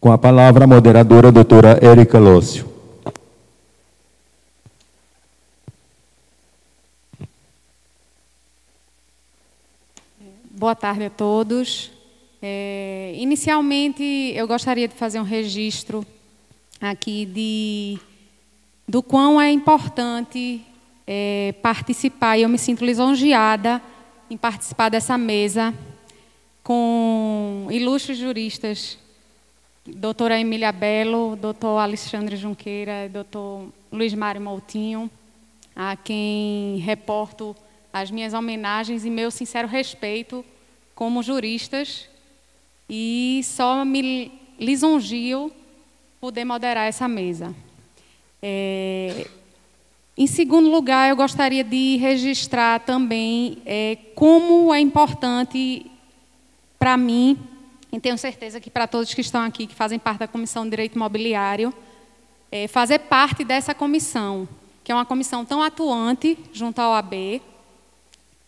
Com a palavra, a moderadora, a doutora Érica Lócio. Boa tarde a todos. Inicialmente, eu gostaria de fazer um registro aqui do quão é importante participar, e eu me sinto lisonjeada em participar dessa mesa com ilustres juristas, doutora Emília Belo, doutor Alexandre Junqueira, doutor Luiz Mário Moutinho, a quem reporto as minhas homenagens e meu sincero respeito como juristas, e só me lisonjio poder moderar essa mesa. Em segundo lugar, eu gostaria de registrar também como é importante para mim, e tenho certeza que para todos que estão aqui, que fazem parte da Comissão de Direito Imobiliário, fazer parte dessa comissão, que é uma comissão tão atuante junto à OAB,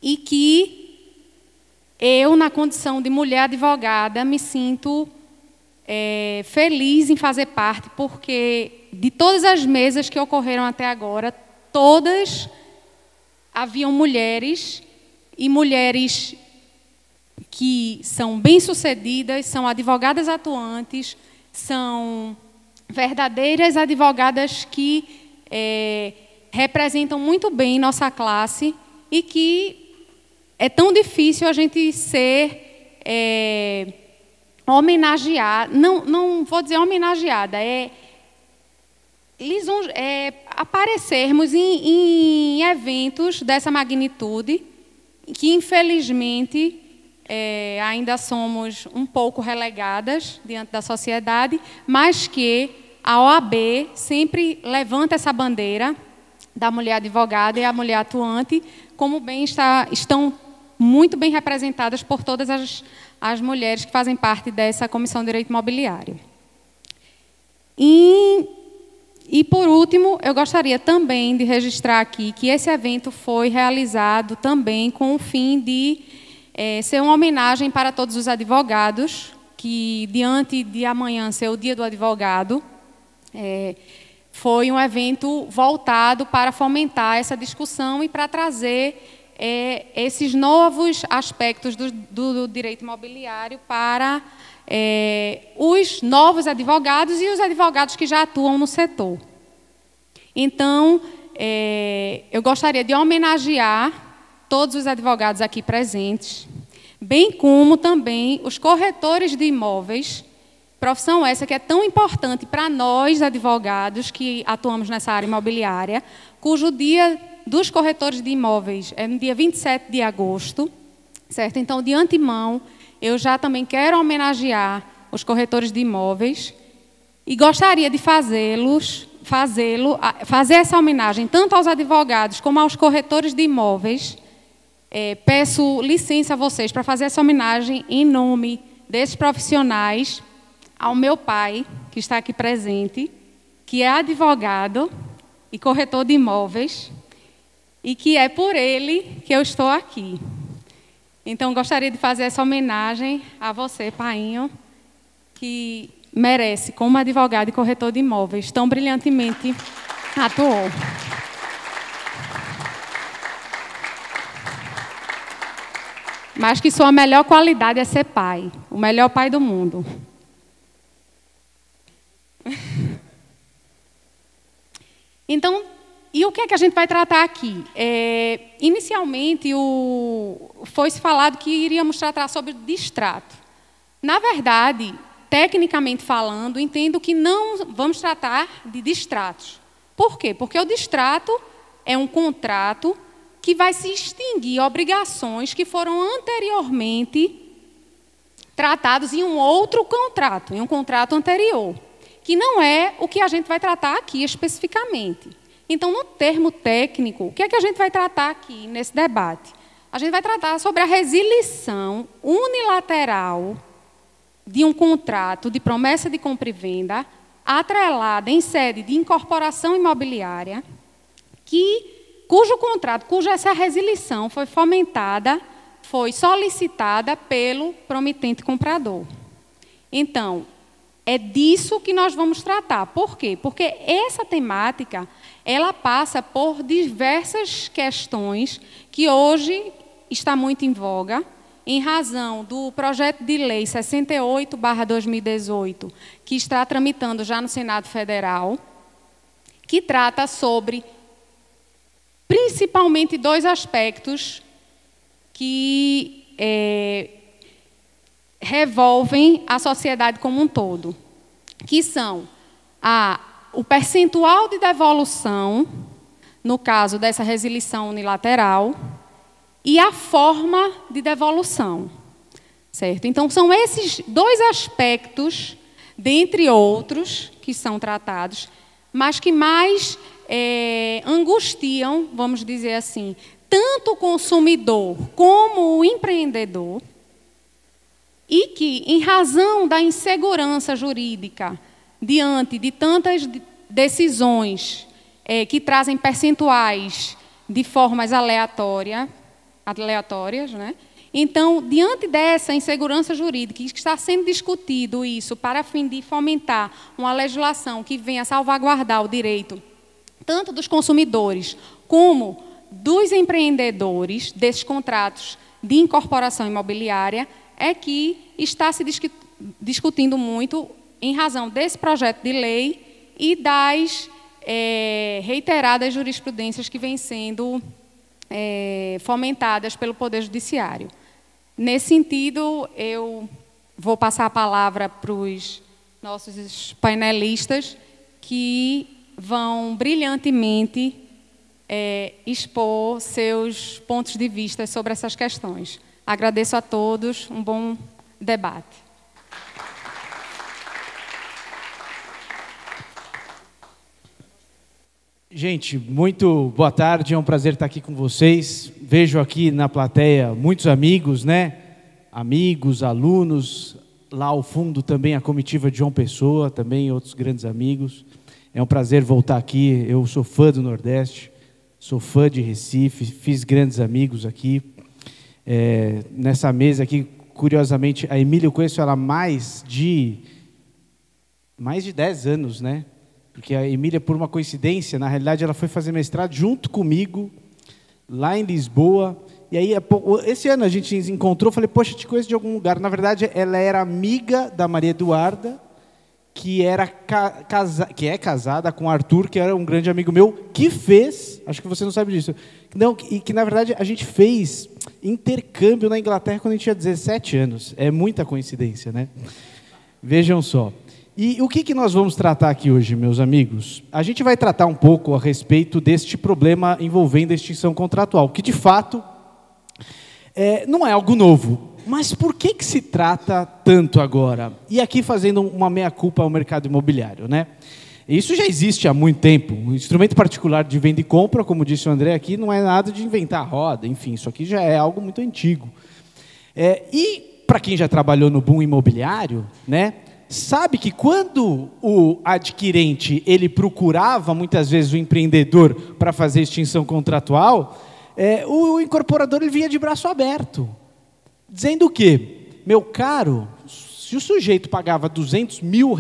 e que eu, na condição de mulher advogada, me sinto feliz em fazer parte, porque de todas as mesas que ocorreram até agora, todas haviam mulheres, e mulheres que são bem-sucedidas, são advogadas atuantes, são verdadeiras advogadas que representam muito bem nossa classe, e que é tão difícil a gente ser homenageada, não vou dizer homenageada, aparecermos em eventos dessa magnitude, que infelizmente ainda somos um pouco relegadas diante da sociedade, mas que a OAB sempre levanta essa bandeira da mulher advogada e a mulher atuante, como estão muito bem representadas por todas as mulheres que fazem parte dessa Comissão de Direito Imobiliário. E, por último, eu gostaria também de registrar aqui que esse evento foi realizado também com o fim de ser uma homenagem para todos os advogados, que, diante de amanhã ser o Dia do Advogado, foi um evento voltado para fomentar essa discussão e para trazer esses novos aspectos do direito imobiliário para os novos advogados e os advogados que já atuam no setor. Então, eu gostaria de homenagear todos os advogados aqui presentes, bem como também os corretores de imóveis, profissão essa que é tão importante para nós, advogados, que atuamos nessa área imobiliária, cujo dia dos corretores de imóveis é no dia 27 de agosto, certo? Então, de antemão, eu já também quero homenagear os corretores de imóveis e gostaria de fazer essa homenagem tanto aos advogados como aos corretores de imóveis. Peço licença a vocês para fazer essa homenagem em nome desses profissionais ao meu pai, que está aqui presente, que é advogado e corretor de imóveis, e que é por ele que eu estou aqui. Então, gostaria de fazer essa homenagem a você, painho, que merece, como advogado e corretor de imóveis, tão brilhantemente atuou. Mas que sua melhor qualidade é ser pai, o melhor pai do mundo. Então, e o que é que a gente vai tratar aqui? Inicialmente, foi-se falado que iríamos tratar sobre distrato. Na verdade, tecnicamente falando, entendo que não vamos tratar de distratos. Por quê? Porque o distrato é um contrato que vai se extinguir obrigações que foram anteriormente tratados em um outro contrato, em um contrato anterior, que não é o que a gente vai tratar aqui especificamente. Então, no termo técnico, o que é que a gente vai tratar aqui nesse debate? A gente vai tratar sobre a resilição unilateral de um contrato de promessa de compra e venda atrelada em sede de incorporação imobiliária, cuja essa resilição foi fomentada, foi solicitada pelo promitente comprador. Então, É disso que nós vamos tratar. Por quê? Porque essa temática, ela passa por diversas questões que hoje está muito em voga, em razão do projeto de lei 68/2018, que está tramitando já no Senado Federal, que trata sobre, principalmente, 2 aspectos que revolvem a sociedade como um todo, que são o percentual de devolução, no caso dessa resilição unilateral, e a forma de devolução, certo? Então, são esses 2 aspectos, dentre outros, que são tratados, mas que mais angustiam, vamos dizer assim, tanto o consumidor como o empreendedor, e que, em razão da insegurança jurídica, diante de tantas decisões que trazem percentuais de formas aleatórias, né? Então, diante dessa insegurança jurídica, que está sendo discutido isso para fim de fomentar uma legislação que venha salvaguardar o direito tanto dos consumidores como dos empreendedores desses contratos de incorporação imobiliária, é que está se discutindo muito em razão desse projeto de lei e das reiteradas jurisprudências que vêm sendo fomentadas pelo Poder Judiciário. Nesse sentido, eu vou passar a palavra para os nossos painelistas, que vão brilhantemente expor seus pontos de vista sobre essas questões. Agradeço a todos, um bom debate. Gente, muito boa tarde, é um prazer estar aqui com vocês. Vejo aqui na plateia muitos amigos, né? Amigos, alunos, lá ao fundo também a comitiva de João Pessoa, também outros grandes amigos. É um prazer voltar aqui, eu sou fã do Nordeste, sou fã de Recife, fiz grandes amigos aqui. Nessa mesa aqui, curiosamente, a Emília, eu conheço ela há mais de 10 anos, né? Porque a Emília, por uma coincidência, na realidade, ela foi fazer mestrado junto comigo, lá em Lisboa. E aí, esse ano a gente se encontrou, falei, poxa, te conheço de algum lugar. Na verdade, ela era amiga da Maria Eduarda, que é casada com o Arthur, que era um grande amigo meu, que fez, acho que você não sabe disso, e que na verdade a gente fez intercâmbio na Inglaterra quando a gente tinha 17 anos. É muita coincidência, né? Vejam só. E o que nós vamos tratar aqui hoje, meus amigos? A gente vai tratar um pouco a respeito deste problema envolvendo a extinção contratual, que de fato não é algo novo. Mas por que se trata tanto agora? E aqui fazendo uma meia-culpa ao mercado imobiliário, né? Isso já existe há muito tempo. O instrumento particular de venda e compra, como disse o André aqui, não é nada de inventar a roda. Enfim, isso aqui já é algo muito antigo. E para quem já trabalhou no boom imobiliário, né, sabe que quando o adquirente ele procurava muitas vezes o empreendedor para fazer extinção contratual, o incorporador ele vinha de braço aberto. Dizendo o quê? Meu caro, se o sujeito pagava R$200 mil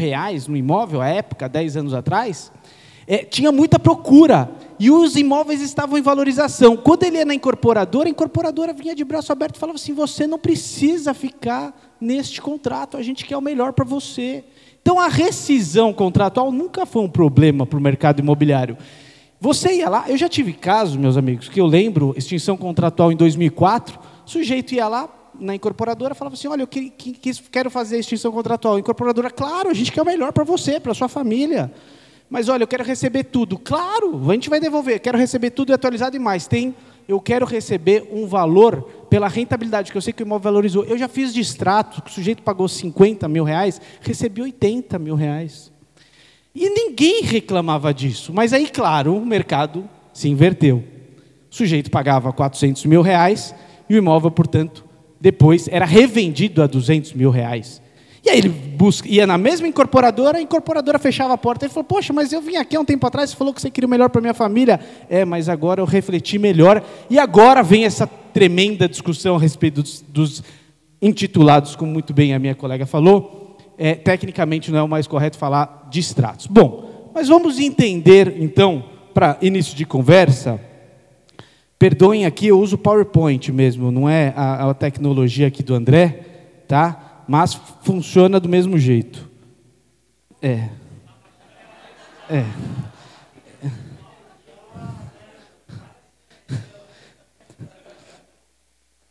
no imóvel, à época, 10 anos atrás, tinha muita procura e os imóveis estavam em valorização. Quando ele ia na incorporadora, a incorporadora vinha de braço aberto e falava assim, você não precisa ficar neste contrato, a gente quer o melhor para você. Então, a rescisão contratual nunca foi um problema para o mercado imobiliário. Você ia lá, eu já tive casos, meus amigos, que eu lembro, extinção contratual em 2004, o sujeito ia lá, na incorporadora, falava assim, olha, eu quero fazer extinção contratual. A incorporadora, claro, a gente quer o melhor para você, para a sua família. Mas, olha, eu quero receber tudo. Claro, a gente vai devolver. Quero receber tudo e atualizado e mais. Eu quero receber um valor pela rentabilidade, que eu sei que o imóvel valorizou. Eu já fiz distrato, o sujeito pagou R$50 mil, recebi R$80 mil. E ninguém reclamava disso. Mas aí, claro, o mercado se inverteu. O sujeito pagava R$400 mil e o imóvel, portanto, depois era revendido a R$200 mil. E aí ele ia na mesma incorporadora, a incorporadora fechava a porta. Ele falou, poxa, mas eu vim aqui há um tempo atrás, você falou que você queria o melhor para a minha família. Mas agora eu refleti melhor. E agora vem essa tremenda discussão a respeito dos intitulados, como muito bem a minha colega falou, tecnicamente não é o mais correto falar de extratos. Bom, mas vamos entender, então, para início de conversa, perdoem aqui, eu uso PowerPoint mesmo, não é a tecnologia aqui do André, tá? Mas funciona do mesmo jeito.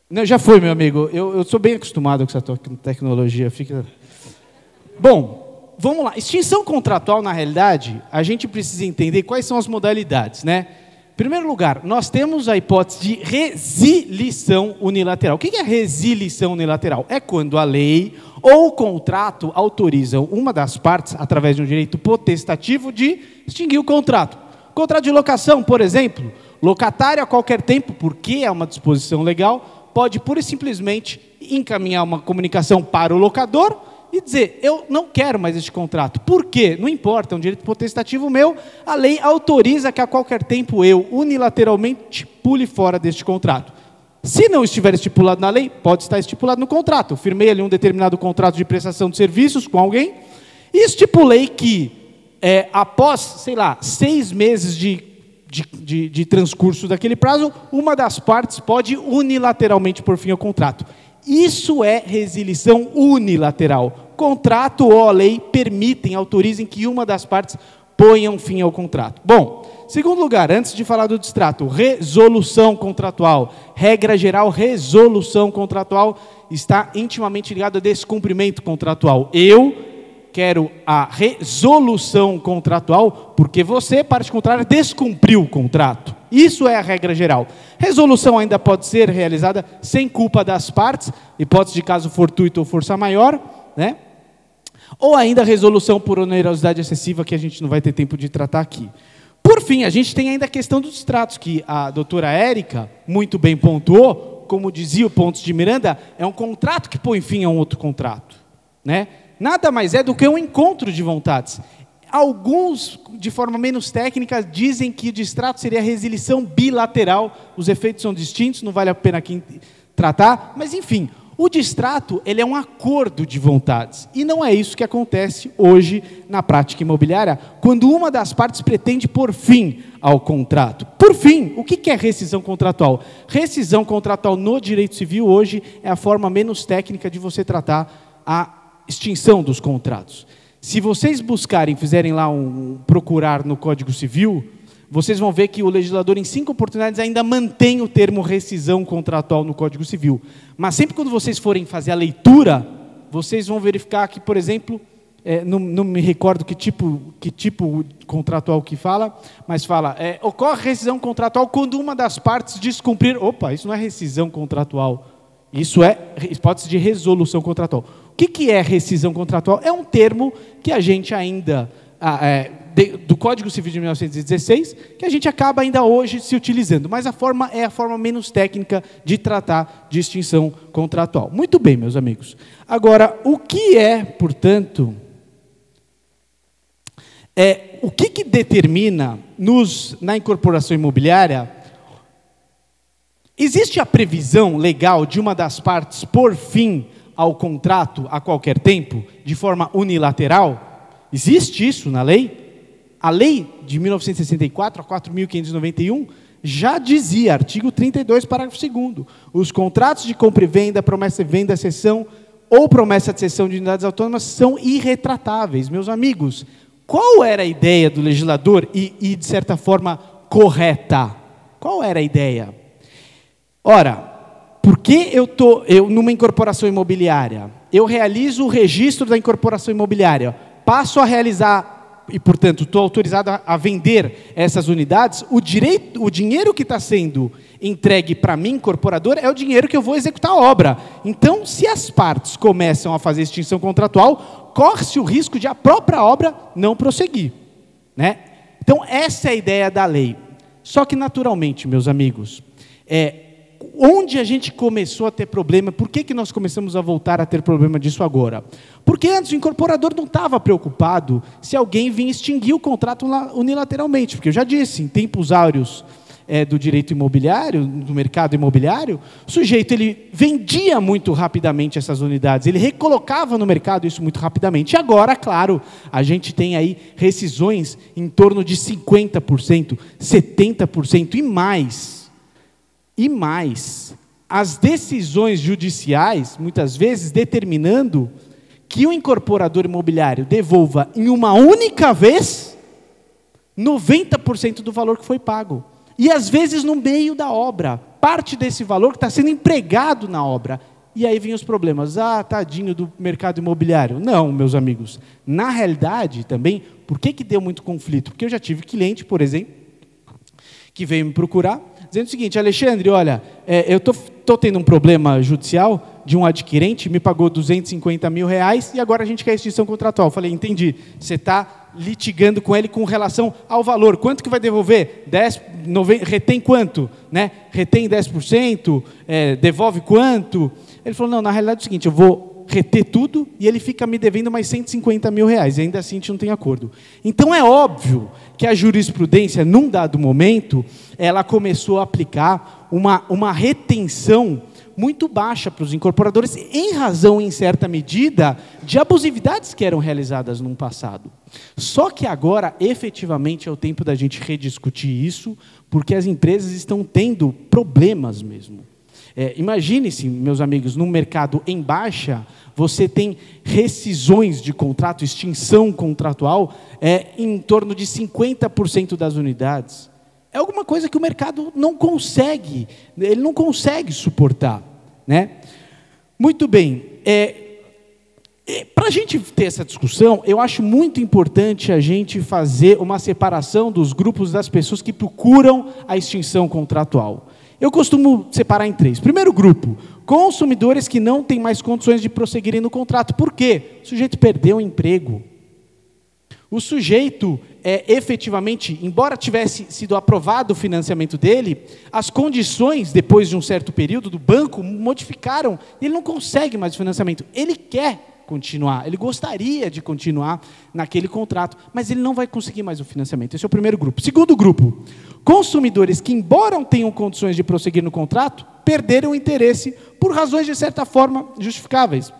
Não, já foi, meu amigo. Eu sou bem acostumado com essa tecnologia. Bom, vamos lá. Extinção contratual, na realidade, a gente precisa entender quais são as modalidades, né? Em primeiro lugar, nós temos a hipótese de resilição unilateral. O que é resilição unilateral? É quando a lei ou o contrato autorizam uma das partes, através de um direito potestativo, de extinguir o contrato. Contrato de locação, por exemplo, locatário a qualquer tempo, porque é uma disposição legal, pode pura e simplesmente encaminhar uma comunicação para o locador e dizer, eu não quero mais este contrato. Por quê? Não importa, é um direito potestativo meu, a lei autoriza que a qualquer tempo eu, unilateralmente, pule fora deste contrato. Se não estiver estipulado na lei, pode estar estipulado no contrato. Eu firmei ali um determinado contrato de prestação de serviços com alguém e estipulei que, após, sei lá, 6 meses de transcurso daquele prazo, uma das partes pode unilateralmente pôr fim ao contrato. Isso é resilição unilateral. Contrato ou a lei permitem, autorizem que uma das partes ponha um fim ao contrato. Bom, segundo lugar, antes de falar do distrato, resolução contratual. Regra geral, resolução contratual está intimamente ligada a descumprimento contratual. Eu quero a resolução contratual porque você, parte contrária, descumpriu o contrato. Isso é a regra geral. Resolução ainda pode ser realizada sem culpa das partes, hipótese de caso fortuito ou força maior, né? Ou ainda resolução por onerosidade excessiva, que a gente não vai ter tempo de tratar aqui. Por fim, a gente tem ainda a questão dos distratos, que a doutora Érica muito bem pontuou, como dizia o Pontes de Miranda, é um contrato que põe fim a um outro contrato, né? Nada mais é do que um encontro de vontades. Alguns, de forma menos técnica, dizem que o distrato seria a resilição bilateral. Os efeitos são distintos, não vale a pena aqui tratar. Mas, enfim, o distrato ele é um acordo de vontades. E não é isso que acontece hoje na prática imobiliária, quando uma das partes pretende pôr fim ao contrato. Por fim, o que é rescisão contratual? Rescisão contratual no direito civil hoje é a forma menos técnica de você tratar a extinção dos contratos. Se vocês buscarem, fizerem lá procurar no Código Civil, vocês vão ver que o legislador, em 5 oportunidades, ainda mantém o termo rescisão contratual no Código Civil. Mas sempre quando vocês forem fazer a leitura, vocês vão verificar que, por exemplo, não me recordo que tipo contratual que fala, mas fala, ocorre rescisão contratual quando uma das partes descumprir... Opa, isso não é rescisão contratual, isso é hipótese de resolução contratual. O que é rescisão contratual? É um termo que a gente ainda, do Código Civil de 1916, que a gente acaba ainda hoje se utilizando, mas a forma é a forma menos técnica de tratar de extinção contratual. Muito bem, meus amigos. Agora, o que é, portanto, o que determina na incorporação imobiliária? Existe a previsão legal de uma das partes por fim ao contrato a qualquer tempo, de forma unilateral? Existe isso na lei? A lei de 1964, a 4.591, já dizia, artigo 32, parágrafo 2º, os contratos de compra e venda, promessa de venda, cessão ou promessa de cessão de unidades autônomas são irretratáveis. Meus amigos, qual era a ideia do legislador e de certa forma, correta? Qual era a ideia? Ora, porque eu numa incorporação imobiliária, eu realizo o registro da incorporação imobiliária, passo a realizar, e portanto estou autorizado a vender essas unidades, o dinheiro que está sendo entregue para mim, incorporador, é o dinheiro que eu vou executar a obra. Então, se as partes começam a fazer extinção contratual, corre-se o risco de a própria obra não prosseguir, né? Então, essa é a ideia da lei. Só que, naturalmente, meus amigos, onde a gente começou a ter problema, por que nós começamos a voltar a ter problema disso agora? Porque antes o incorporador não estava preocupado se alguém vinha extinguir o contrato unilateralmente, porque eu já disse, em tempos áureos do direito imobiliário, do mercado imobiliário, o sujeito ele vendia muito rapidamente essas unidades, ele recolocava no mercado isso muito rapidamente. E agora, claro, a gente tem aí rescisões em torno de 50%, 70% e mais. E mais. As decisões judiciais, muitas vezes, determinando que o incorporador imobiliário devolva em uma única vez 90% do valor que foi pago. E às vezes no meio da obra, parte desse valor que está sendo empregado na obra. E aí vem os problemas. Ah, tadinho do mercado imobiliário. Não, meus amigos. Na realidade também, por que deu muito conflito? Porque eu já tive cliente, por exemplo, que veio me procurar, dizendo o seguinte: Alexandre, olha, eu estou tendo um problema judicial de um adquirente, me pagou R$250 mil e agora a gente quer extinção contratual. Eu falei, entendi, você está litigando com ele com relação ao valor. Quanto que vai devolver? 10, 90, retém quanto? Né? Retém 10%? Devolve quanto? Ele falou, não, na realidade é o seguinte, eu vou reter tudo e ele fica me devendo mais R$150 mil, e ainda assim a gente não tem acordo. Então é óbvio que a jurisprudência, num dado momento, ela começou a aplicar uma retenção muito baixa para os incorporadores, em razão, em certa medida, de abusividades que eram realizadas no passado. Só que agora, efetivamente, é o tempo da gente rediscutir isso, porque as empresas estão tendo problemas mesmo. Imagine-se, meus amigos, num mercado em baixa, você tem rescisões de contrato, extinção contratual, em torno de 50% das unidades. É alguma coisa que o mercado não consegue, ele não consegue suportar, né? Muito bem, para a gente ter essa discussão, eu acho muito importante a gente fazer uma separação dos grupos das pessoas que procuram a extinção contratual. Eu costumo separar em três. Primeiro grupo, consumidores que não têm mais condições de prosseguirem no contrato. Por quê? O sujeito perdeu o emprego. O sujeito, efetivamente, embora tivesse sido aprovado o financiamento dele, as condições, depois de um certo período, do banco, modificaram. Ele não consegue mais o financiamento. Ele quer continuar, ele gostaria de continuar naquele contrato, mas ele não vai conseguir mais o financiamento. Esse é o primeiro grupo. Segundo grupo, consumidores que, embora tenham condições de prosseguir no contrato, perderam o interesse por razões, de certa forma, justificáveis.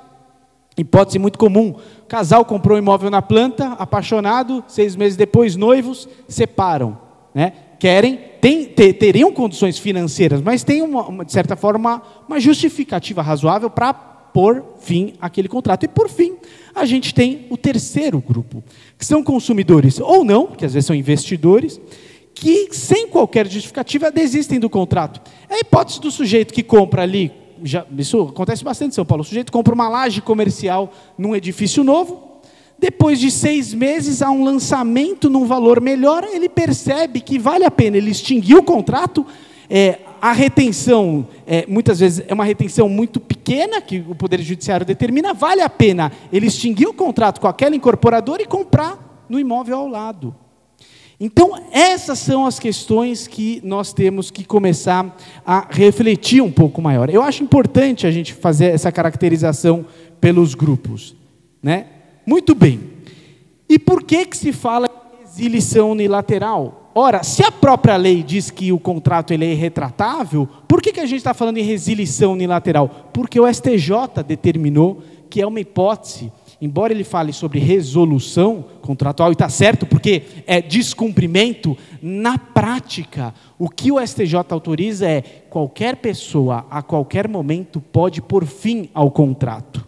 Hipótese muito comum, o casal comprou um imóvel na planta, apaixonado, 6 meses depois, noivos, separam, né? Teriam condições financeiras, mas tem, de certa forma, uma justificativa razoável para pôr fim àquele contrato. E, por fim, a gente tem o terceiro grupo, que são consumidores ou não, que às vezes são investidores, que, sem qualquer justificativa, desistem do contrato. É a hipótese do sujeito que compra ali, isso acontece bastante em São Paulo, o sujeito compra uma laje comercial num edifício novo, depois de 6 meses, há um lançamento num valor melhor, ele percebe que vale a pena ele extinguir o contrato. A retenção, muitas vezes, é uma retenção muito pequena, que o Poder Judiciário determina, vale a pena ele extinguir o contrato com aquela incorporadora e comprar no imóvel ao lado. Então, essas são as questões que nós temos que começar a refletir um pouco maior. Eu acho importante a gente fazer essa caracterização pelos grupos, né? Muito bem. E por que se fala em resilição unilateral? Ora, se a própria lei diz que o contrato ele é irretratável, por que a gente está falando em resilição unilateral? Porque o STJ determinou que é uma hipótese, embora ele fale sobre resolução contratual, e está certo, porque é descumprimento, na prática, o que o STJ autoriza é qualquer pessoa, a qualquer momento, pode pôr fim ao contrato.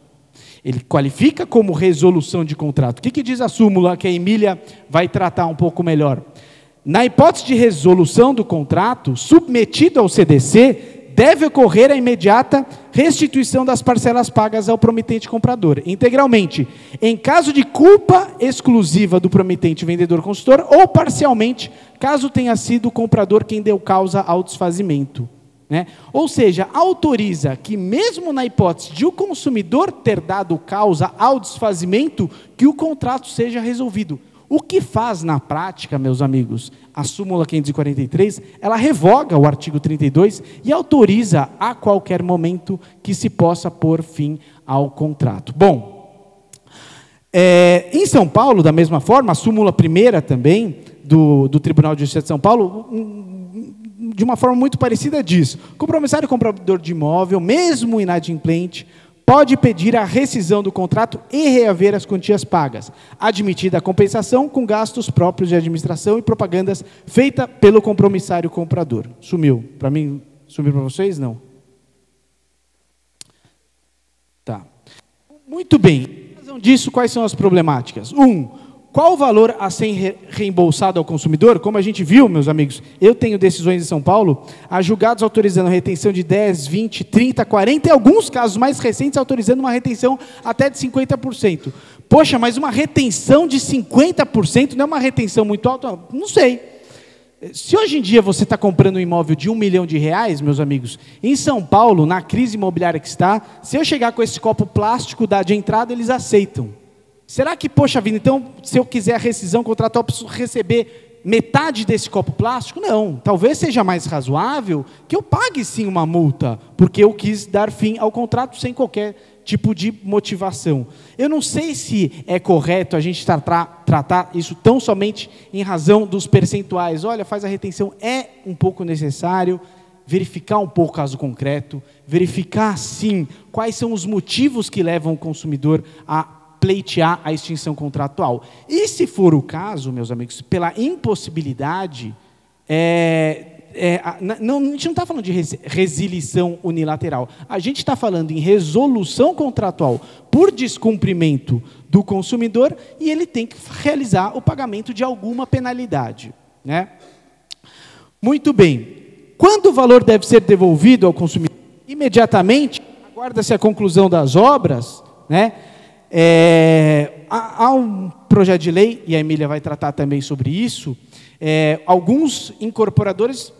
Ele qualifica como resolução de contrato. O que diz a súmula que a Emília vai tratar um pouco melhor? Na hipótese de resolução do contrato, submetido ao CDC, deve ocorrer a imediata restituição das parcelas pagas ao promitente comprador, integralmente, em caso de culpa exclusiva do promitente vendedor consultor, ou parcialmente, caso tenha sido o comprador quem deu causa ao desfazimento. Né? Ou seja, autoriza que, mesmo na hipótese de o consumidor ter dado causa ao desfazimento, que o contrato seja resolvido. O que faz na prática, meus amigos, a súmula 543, ela revoga o artigo 32 e autoriza a qualquer momento que se possa pôr fim ao contrato. Bom, em São Paulo, da mesma forma, a súmula primeira também do Tribunal de Justiça de São Paulo de uma forma muito parecida, diz: compromissário e comprador de imóvel, mesmo inadimplente, pode pedir a rescisão do contrato e reaver as quantias pagas, admitida a compensação com gastos próprios de administração e propagandas feita pelo compromissário comprador. Sumiu. Para mim, sumiu para vocês? Não. Tá. Muito bem. Em razão disso, quais são as problemáticas? Qual o valor a ser reembolsado ao consumidor? Como a gente viu, meus amigos, eu tenho decisões em São Paulo, há julgados autorizando a retenção de 10, 20, 30, 40, e alguns casos mais recentes autorizando uma retenção até de 50%. Poxa, mas uma retenção de 50% não é uma retenção muito alta? Não sei. Se hoje em dia você está comprando um imóvel de R$1 milhão, meus amigos, em São Paulo, na crise imobiliária que está, se eu chegar com esse copo plástico de entrada, eles aceitam. Será que, poxa vida, então, se eu quiser a rescisão contratual, eu preciso receber metade desse copo plástico? Não. Talvez seja mais razoável que eu pague sim uma multa, porque eu quis dar fim ao contrato sem qualquer tipo de motivação. Eu não sei se é correto a gente tratar isso tão somente em razão dos percentuais. Olha, faz a retenção, é um pouco necessário verificar um pouco o caso concreto, verificar, sim, quais são os motivos que levam o consumidor a pleitear a extinção contratual. E se for o caso, meus amigos, pela impossibilidade, a gente não está falando de resilição unilateral, a gente está falando em resolução contratual por descumprimento do consumidor e ele tem que realizar o pagamento de alguma penalidade, né? Muito bem. Quando o valor deve ser devolvido ao consumidor? Imediatamente, aguarda-se a conclusão das obras, né? Há um projeto de lei, e a Emília vai tratar também sobre isso, alguns incorporadores,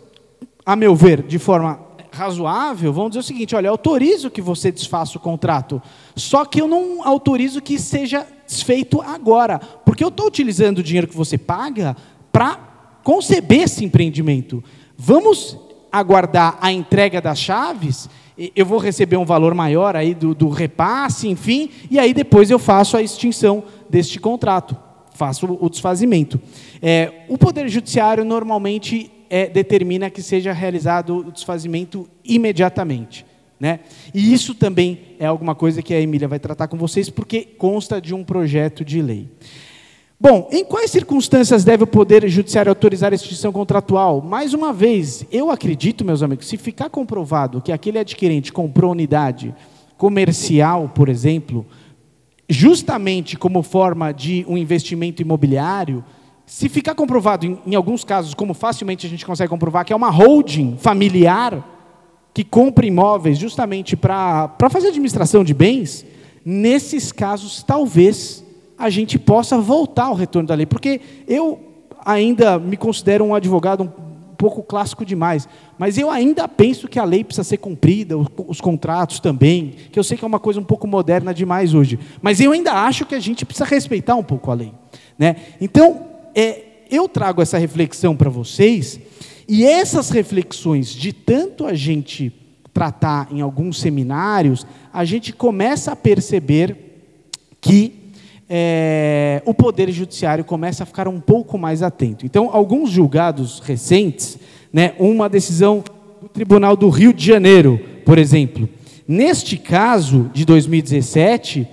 a meu ver, de forma razoável, vão dizer o seguinte: olha, eu autorizo que você desfaça o contrato, só que eu não autorizo que seja desfeito agora, porque eu estou utilizando o dinheiro que você paga para conceber esse empreendimento. Vamos aguardar a entrega das chaves, eu vou receber um valor maior aí do repasse, enfim, e aí depois eu faço a extinção deste contrato, faço o desfazimento. O Poder Judiciário normalmente determina que seja realizado o desfazimento imediatamente, né? E isso também é alguma coisa que a Emília vai tratar com vocês, porque consta de um projeto de lei. Bom, em quais circunstâncias deve o Poder Judiciário autorizar a extinção contratual? Mais uma vez, eu acredito, meus amigos, se ficar comprovado que aquele adquirente comprou unidade comercial, por exemplo, justamente como forma de um investimento imobiliário, se ficar comprovado, em alguns casos, como facilmente a gente consegue comprovar, que é uma holding familiar que compra imóveis justamente para fazer administração de bens, nesses casos, talvez a gente possa voltar ao retorno da lei, porque eu ainda me considero um advogado um pouco clássico demais, mas eu ainda penso que a lei precisa ser cumprida, os contratos também, que eu sei que é uma coisa um pouco moderna demais hoje, mas eu ainda acho que a gente precisa respeitar um pouco a lei, né? Então, eu trago essa reflexão para vocês, e essas reflexões, de tanto a gente tratar em alguns seminários, a gente começa a perceber que o Poder Judiciário começa a ficar um pouco mais atento. Então, alguns julgados recentes, né, uma decisão do Tribunal do Rio de Janeiro, por exemplo, neste caso de 2017,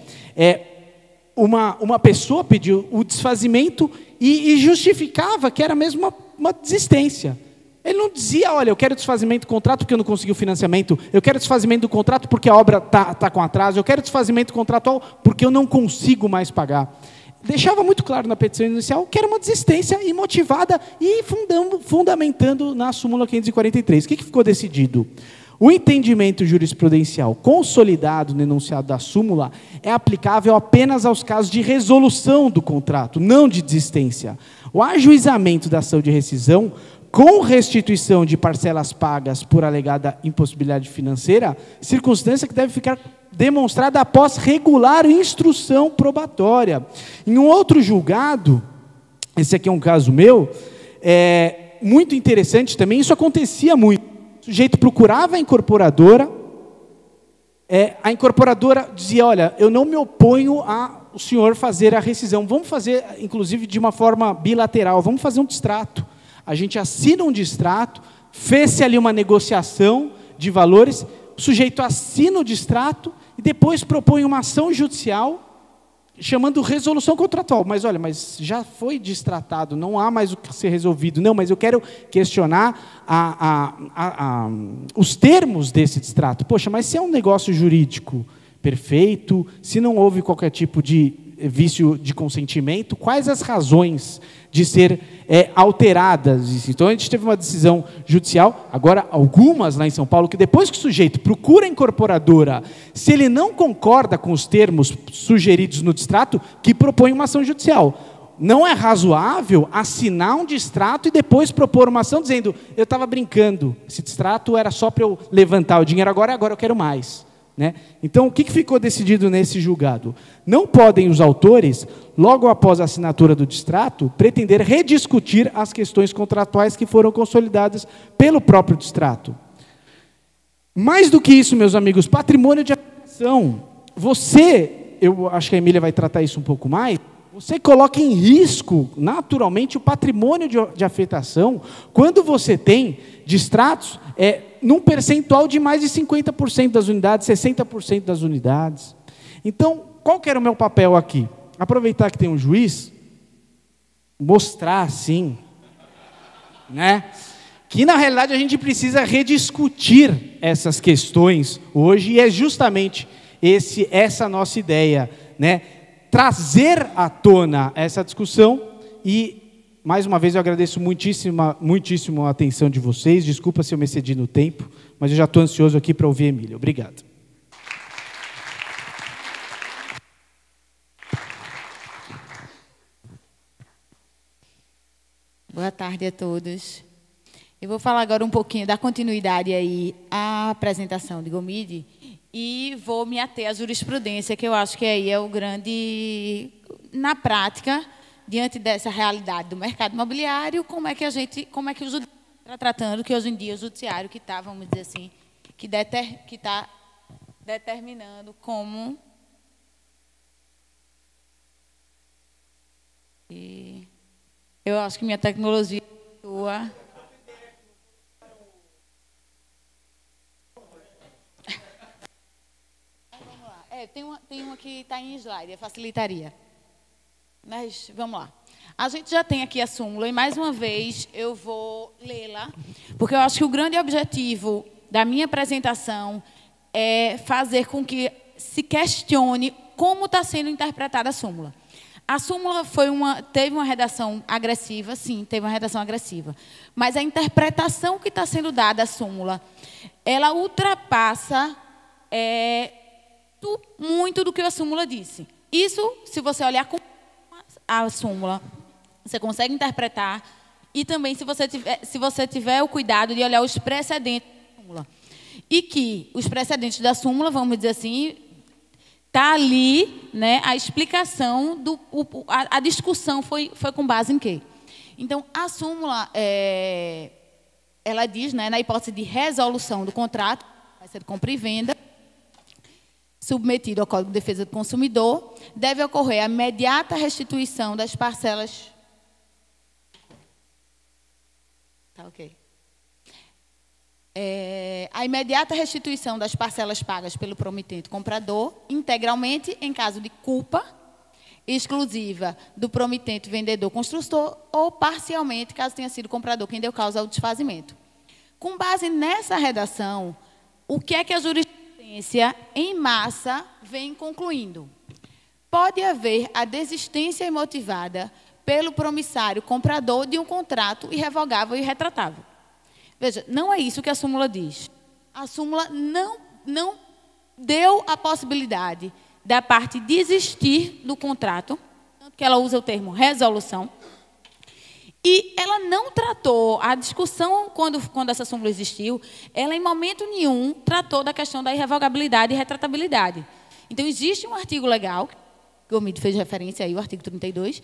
uma pessoa pediu o desfazimento e justificava que era mesmo uma desistência. Ele não dizia: olha, eu quero desfazimento do contrato porque eu não consegui o financiamento, eu quero desfazimento do contrato porque a obra está com atraso, eu quero desfazimento contratual porque eu não consigo mais pagar. Deixava muito claro na petição inicial que era uma desistência imotivada e fundamentando na súmula 543. O que ficou decidido? O entendimento jurisprudencial consolidado no enunciado da súmula é aplicável apenas aos casos de resolução do contrato, não de desistência. O ajuizamento da ação de rescisão com restituição de parcelas pagas por alegada impossibilidade financeira, circunstância que deve ficar demonstrada após regular instrução probatória. Em um outro julgado, esse aqui é um caso meu, muito interessante também, isso acontecia muito. O sujeito procurava a incorporadora dizia: olha, eu não me oponho o senhor fazer a rescisão, vamos fazer, inclusive, de uma forma bilateral, vamos fazer um distrato. A gente assina um distrato, fez-se ali uma negociação de valores, o sujeito assina o distrato e depois propõe uma ação judicial chamando resolução contratual. Mas olha, mas já foi distratado, não há mais o que ser resolvido. Não, mas eu quero questionar os termos desse distrato. Poxa, mas se é um negócio jurídico perfeito, se não houve qualquer tipo de vício de consentimento, quais as razões de ser alteradas isso? Então, a gente teve uma decisão judicial, agora algumas lá em São Paulo, que depois que o sujeito procura a incorporadora, se ele não concorda com os termos sugeridos no distrato, que propõe uma ação judicial. Não é razoável assinar um distrato e depois propor uma ação dizendo, eu estava brincando, esse distrato era só para eu levantar o dinheiro, agora eu quero mais. Né? Então, o que ficou decidido nesse julgado? Não podem os autores, logo após a assinatura do distrato, pretender rediscutir as questões contratuais que foram consolidadas pelo próprio distrato. Mais do que isso, meus amigos, patrimônio de afetação. Você, eu acho que a Emília vai tratar isso um pouco mais, você coloca em risco, naturalmente, o patrimônio de afetação quando você tem distratos num percentual de mais de 50% das unidades, 60% das unidades. Então, qual que era o meu papel aqui? Aproveitar que tem um juiz, mostrar assim, né, que na realidade a gente precisa rediscutir essas questões hoje, e é justamente essa nossa ideia, né, trazer à tona essa discussão. E mais uma vez eu agradeço muitíssimo a atenção de vocês. Desculpa se eu me excedi no tempo, mas eu já estou ansioso aqui para ouvir a Emília. Obrigado. Boa tarde a todos. Eu vou falar agora um pouquinho da continuidade aí à apresentação de Gomide e vou me ater à jurisprudência, que eu acho que aí é o grande, na prática, diante dessa realidade do mercado imobiliário, como é que o judiciário está tratando, que hoje em dia o judiciário que está, vamos dizer assim, que está determinando como... E eu acho que minha tecnologia atua... Tem uma que está em slide, facilitaria. Mas vamos lá. A gente já tem aqui a súmula e, mais uma vez, eu vou lê-la, porque eu acho que o grande objetivo da minha apresentação é fazer com que se questione como está sendo interpretada a súmula. A súmula teve uma redação agressiva, sim, teve uma redação agressiva, mas a interpretação que está sendo dada à súmula, ela ultrapassa muito do que a súmula disse. Isso, se você olhar com a súmula, você consegue interpretar, e também se você tiver o cuidado de olhar os precedentes da súmula. E que os precedentes da súmula, vamos dizer assim, está ali, né, a explicação, a discussão foi com base em quê? Então, a súmula, ela diz, né, na hipótese de resolução do contrato, vai ser de compra e venda, submetido ao Código de Defesa do Consumidor, deve ocorrer a imediata restituição das parcelas... Tá ok. A imediata restituição das parcelas pagas pelo promitente comprador, integralmente em caso de culpa exclusiva do promitente vendedor construtor ou parcialmente, caso tenha sido o comprador quem deu causa ao desfazimento. Com base nessa redação, o que é que a jurisprudência em massa vem concluindo? Pode haver a desistência imotivada pelo promissário comprador de um contrato irrevogável e retratável. Veja, não é isso que a súmula diz. A súmula não deu a possibilidade da parte desistir do contrato, tanto que ela usa o termo resolução, e ela não tratou, a discussão, quando essa súmula existiu, ela em momento nenhum tratou da questão da irrevogabilidade e retratabilidade. Então, existe um artigo legal, que o Gomide fez referência aí, o artigo 32,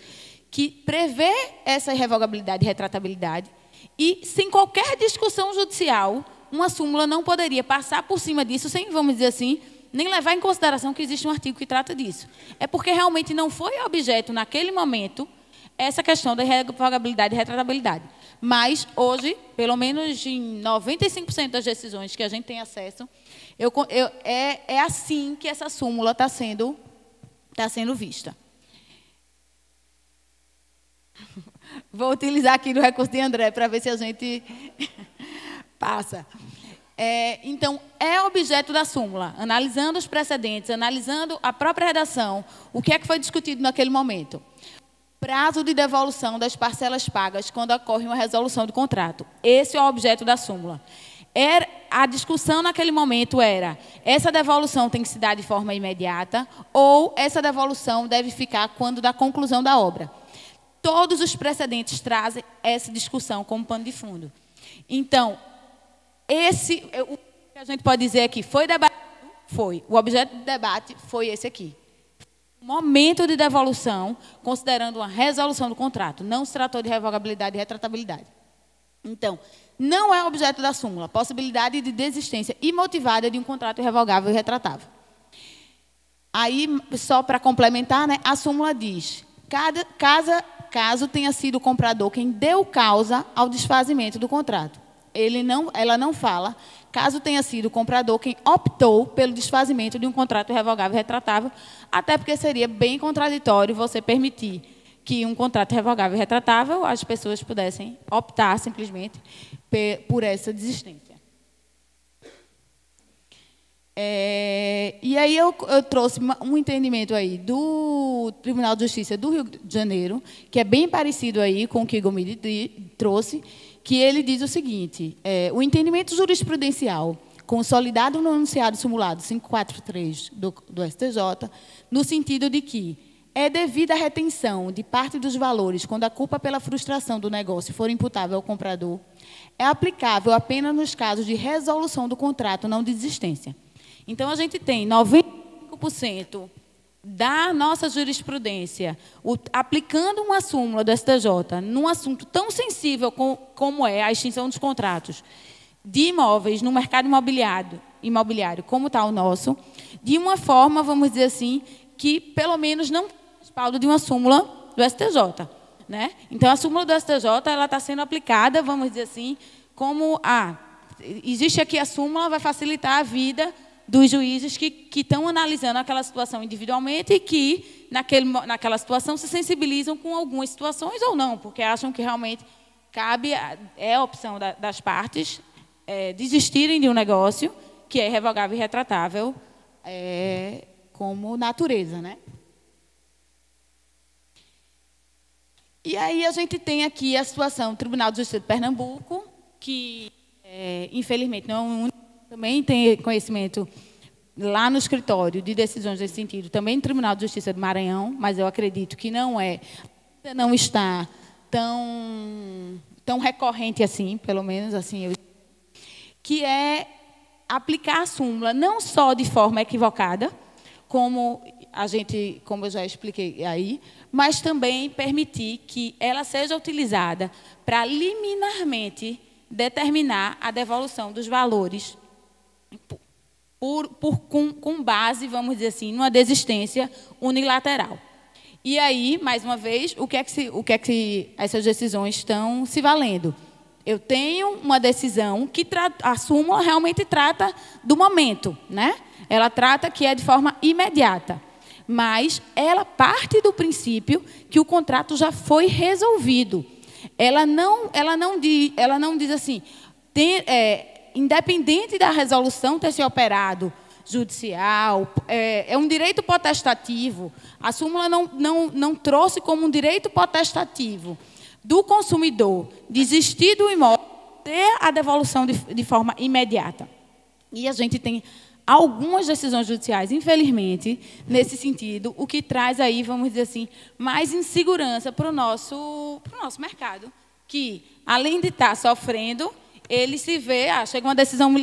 que prevê essa irrevogabilidade e retratabilidade, e sem qualquer discussão judicial, uma súmula não poderia passar por cima disso, sem, vamos dizer assim, nem levar em consideração que existe um artigo que trata disso. É porque realmente não foi objeto, naquele momento, essa questão da irrevogabilidade e retratabilidade. Mas, hoje, pelo menos em 95% das decisões que a gente tem acesso, é assim que essa súmula está sendo vista. Vou utilizar aqui no recurso de André para ver se a gente passa. Então, é objeto da súmula, analisando os precedentes, analisando a própria redação, o que é que foi discutido naquele momento. Prazo de devolução das parcelas pagas quando ocorre uma resolução do contrato. Esse é o objeto da súmula. A discussão naquele momento era: essa devolução tem que se dar de forma imediata ou essa devolução deve ficar quando da conclusão da obra. Todos os precedentes trazem essa discussão como pano de fundo. Então, o que a gente pode dizer aqui, foi debatido? Foi. O objeto do debate foi esse aqui. Momento de devolução, considerando uma resolução do contrato. Não se tratou de revogabilidade e retratabilidade. Então, não é objeto da súmula possibilidade de desistência imotivada de um contrato irrevogável e retratável. Aí, só para complementar, né, a súmula diz: caso tenha sido o comprador quem deu causa ao desfazimento do contrato. Ela não fala caso tenha sido o comprador quem optou pelo desfazimento de um contrato irrevogável e retratável, até porque seria bem contraditório você permitir que um contrato revogável e retratável as pessoas pudessem optar simplesmente por essa desistência. E aí eu trouxe um entendimento aí do Tribunal de Justiça do Rio de Janeiro, que é bem parecido aí com o que Gomide trouxe, que ele diz o seguinte: o entendimento jurisprudencial consolidado no enunciado simulado 543 do STJ, no sentido de que é devida a retenção de parte dos valores quando a culpa pela frustração do negócio for imputável ao comprador, é aplicável apenas nos casos de resolução do contrato, não de desistência. Então, a gente tem 95% da nossa jurisprudência aplicando uma súmula do STJ num assunto tão sensível como é a extinção dos contratos de imóveis no mercado imobiliário como está o nosso, de uma forma, vamos dizer assim, que pelo menos não tem respaldo de uma súmula do STJ. Né? Então, a súmula do STJ está sendo aplicada, vamos dizer assim, como existe aqui a súmula, vai facilitar a vida dos juízes que estão analisando aquela situação individualmente e que, naquela situação, se sensibilizam com algumas situações ou não, porque acham que realmente cabe, é a opção das partes desistirem de um negócio que é irrevogável e retratável como natureza. Né? E aí a gente tem aqui a situação do Tribunal de Justiça de Pernambuco, que, infelizmente, não é o único. Também tem conhecimento lá no escritório de decisões nesse sentido, também no Tribunal de Justiça do Maranhão, mas eu acredito que não está tão recorrente assim, pelo menos assim, que é aplicar a súmula não só de forma equivocada, como eu já expliquei aí, mas também permitir que ela seja utilizada para liminarmente determinar a devolução dos valores com base, vamos dizer assim, numa desistência unilateral. E aí, mais uma vez, o que é que essas decisões estão se valendo? Eu tenho uma decisão que a súmula realmente trata do momento, né? Ela trata que é de forma imediata, mas ela parte do princípio que o contrato já foi resolvido. Ela não diz assim, independente da resolução ter se operado judicial, é um direito potestativo. A súmula não trouxe como um direito potestativo do consumidor desistir do imóvel, ter a devolução de forma imediata. E a gente tem algumas decisões judiciais, infelizmente, nesse sentido, o que traz aí, vamos dizer assim, mais insegurança para o nosso mercado, que, além de estar sofrendo, ele se vê, chega uma decisão,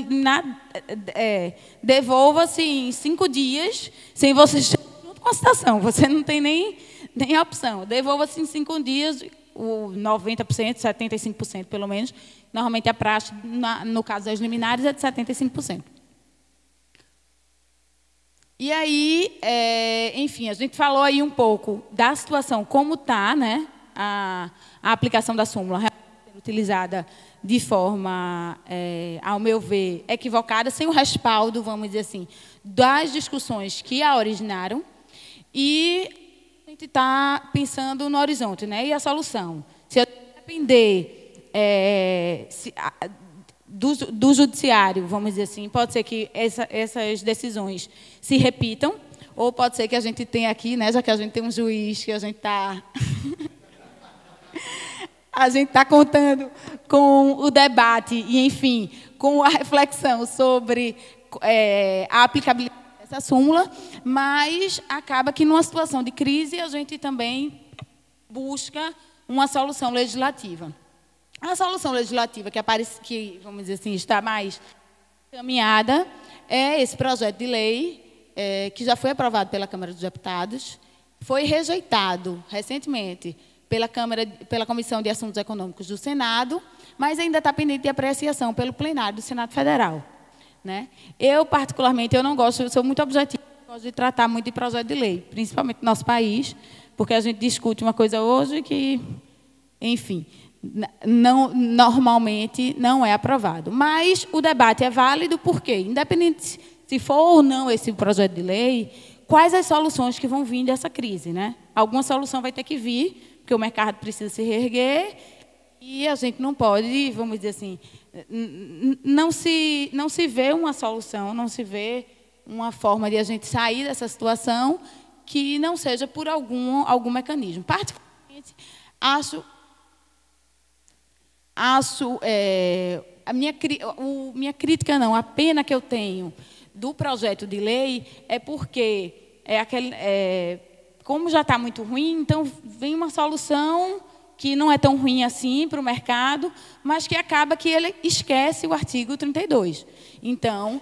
devolva-se em 5 dias, sem você estar junto com a citação, você não tem nem a opção. Devolva-se em 5 dias, o 90%, 75% pelo menos. Normalmente a praxe, no caso das liminares, é de 75%. E aí, enfim, a gente falou aí um pouco da situação, como está, né, a aplicação da súmula utilizada de forma, ao meu ver, equivocada, sem o respaldo, vamos dizer assim, das discussões que a originaram, e a gente está pensando no horizonte, né? E a solução. Se eu depender do judiciário, vamos dizer assim, pode ser que essas decisões se repitam, ou pode ser que a gente tenha aqui, né, já que a gente tem um juiz, que a gente está contando com o debate e, enfim, com a reflexão sobre a aplicabilidade dessa súmula, mas acaba que, numa situação de crise, a gente também busca uma solução legislativa. A solução legislativa que, vamos dizer assim, está mais caminhada é esse projeto de lei que já foi aprovado pela Câmara dos Deputados, foi rejeitado recentemente pela Comissão de Assuntos Econômicos do Senado, mas ainda está pendente de apreciação pelo plenário do Senado Federal, né? Eu, particularmente, eu não gosto, eu sou muito objetiva, gosto de tratar muito de projeto de lei, principalmente no nosso país, porque a gente discute uma coisa hoje que, enfim, normalmente não é aprovado. Mas o debate é válido porque, independente se for ou não esse projeto de lei, quais as soluções que vão vir dessa crise, né? Alguma solução vai ter que vir, porque o mercado precisa se reerguer e a gente não pode, vamos dizer assim, não se vê uma solução, não se vê uma forma de a gente sair dessa situação que não seja por algum mecanismo. Particularmente, minha crítica não, a pena que eu tenho do projeto de lei é porque como já está muito ruim, então vem uma solução que não é tão ruim assim para o mercado, mas que acaba que ele esquece o artigo 32. Então,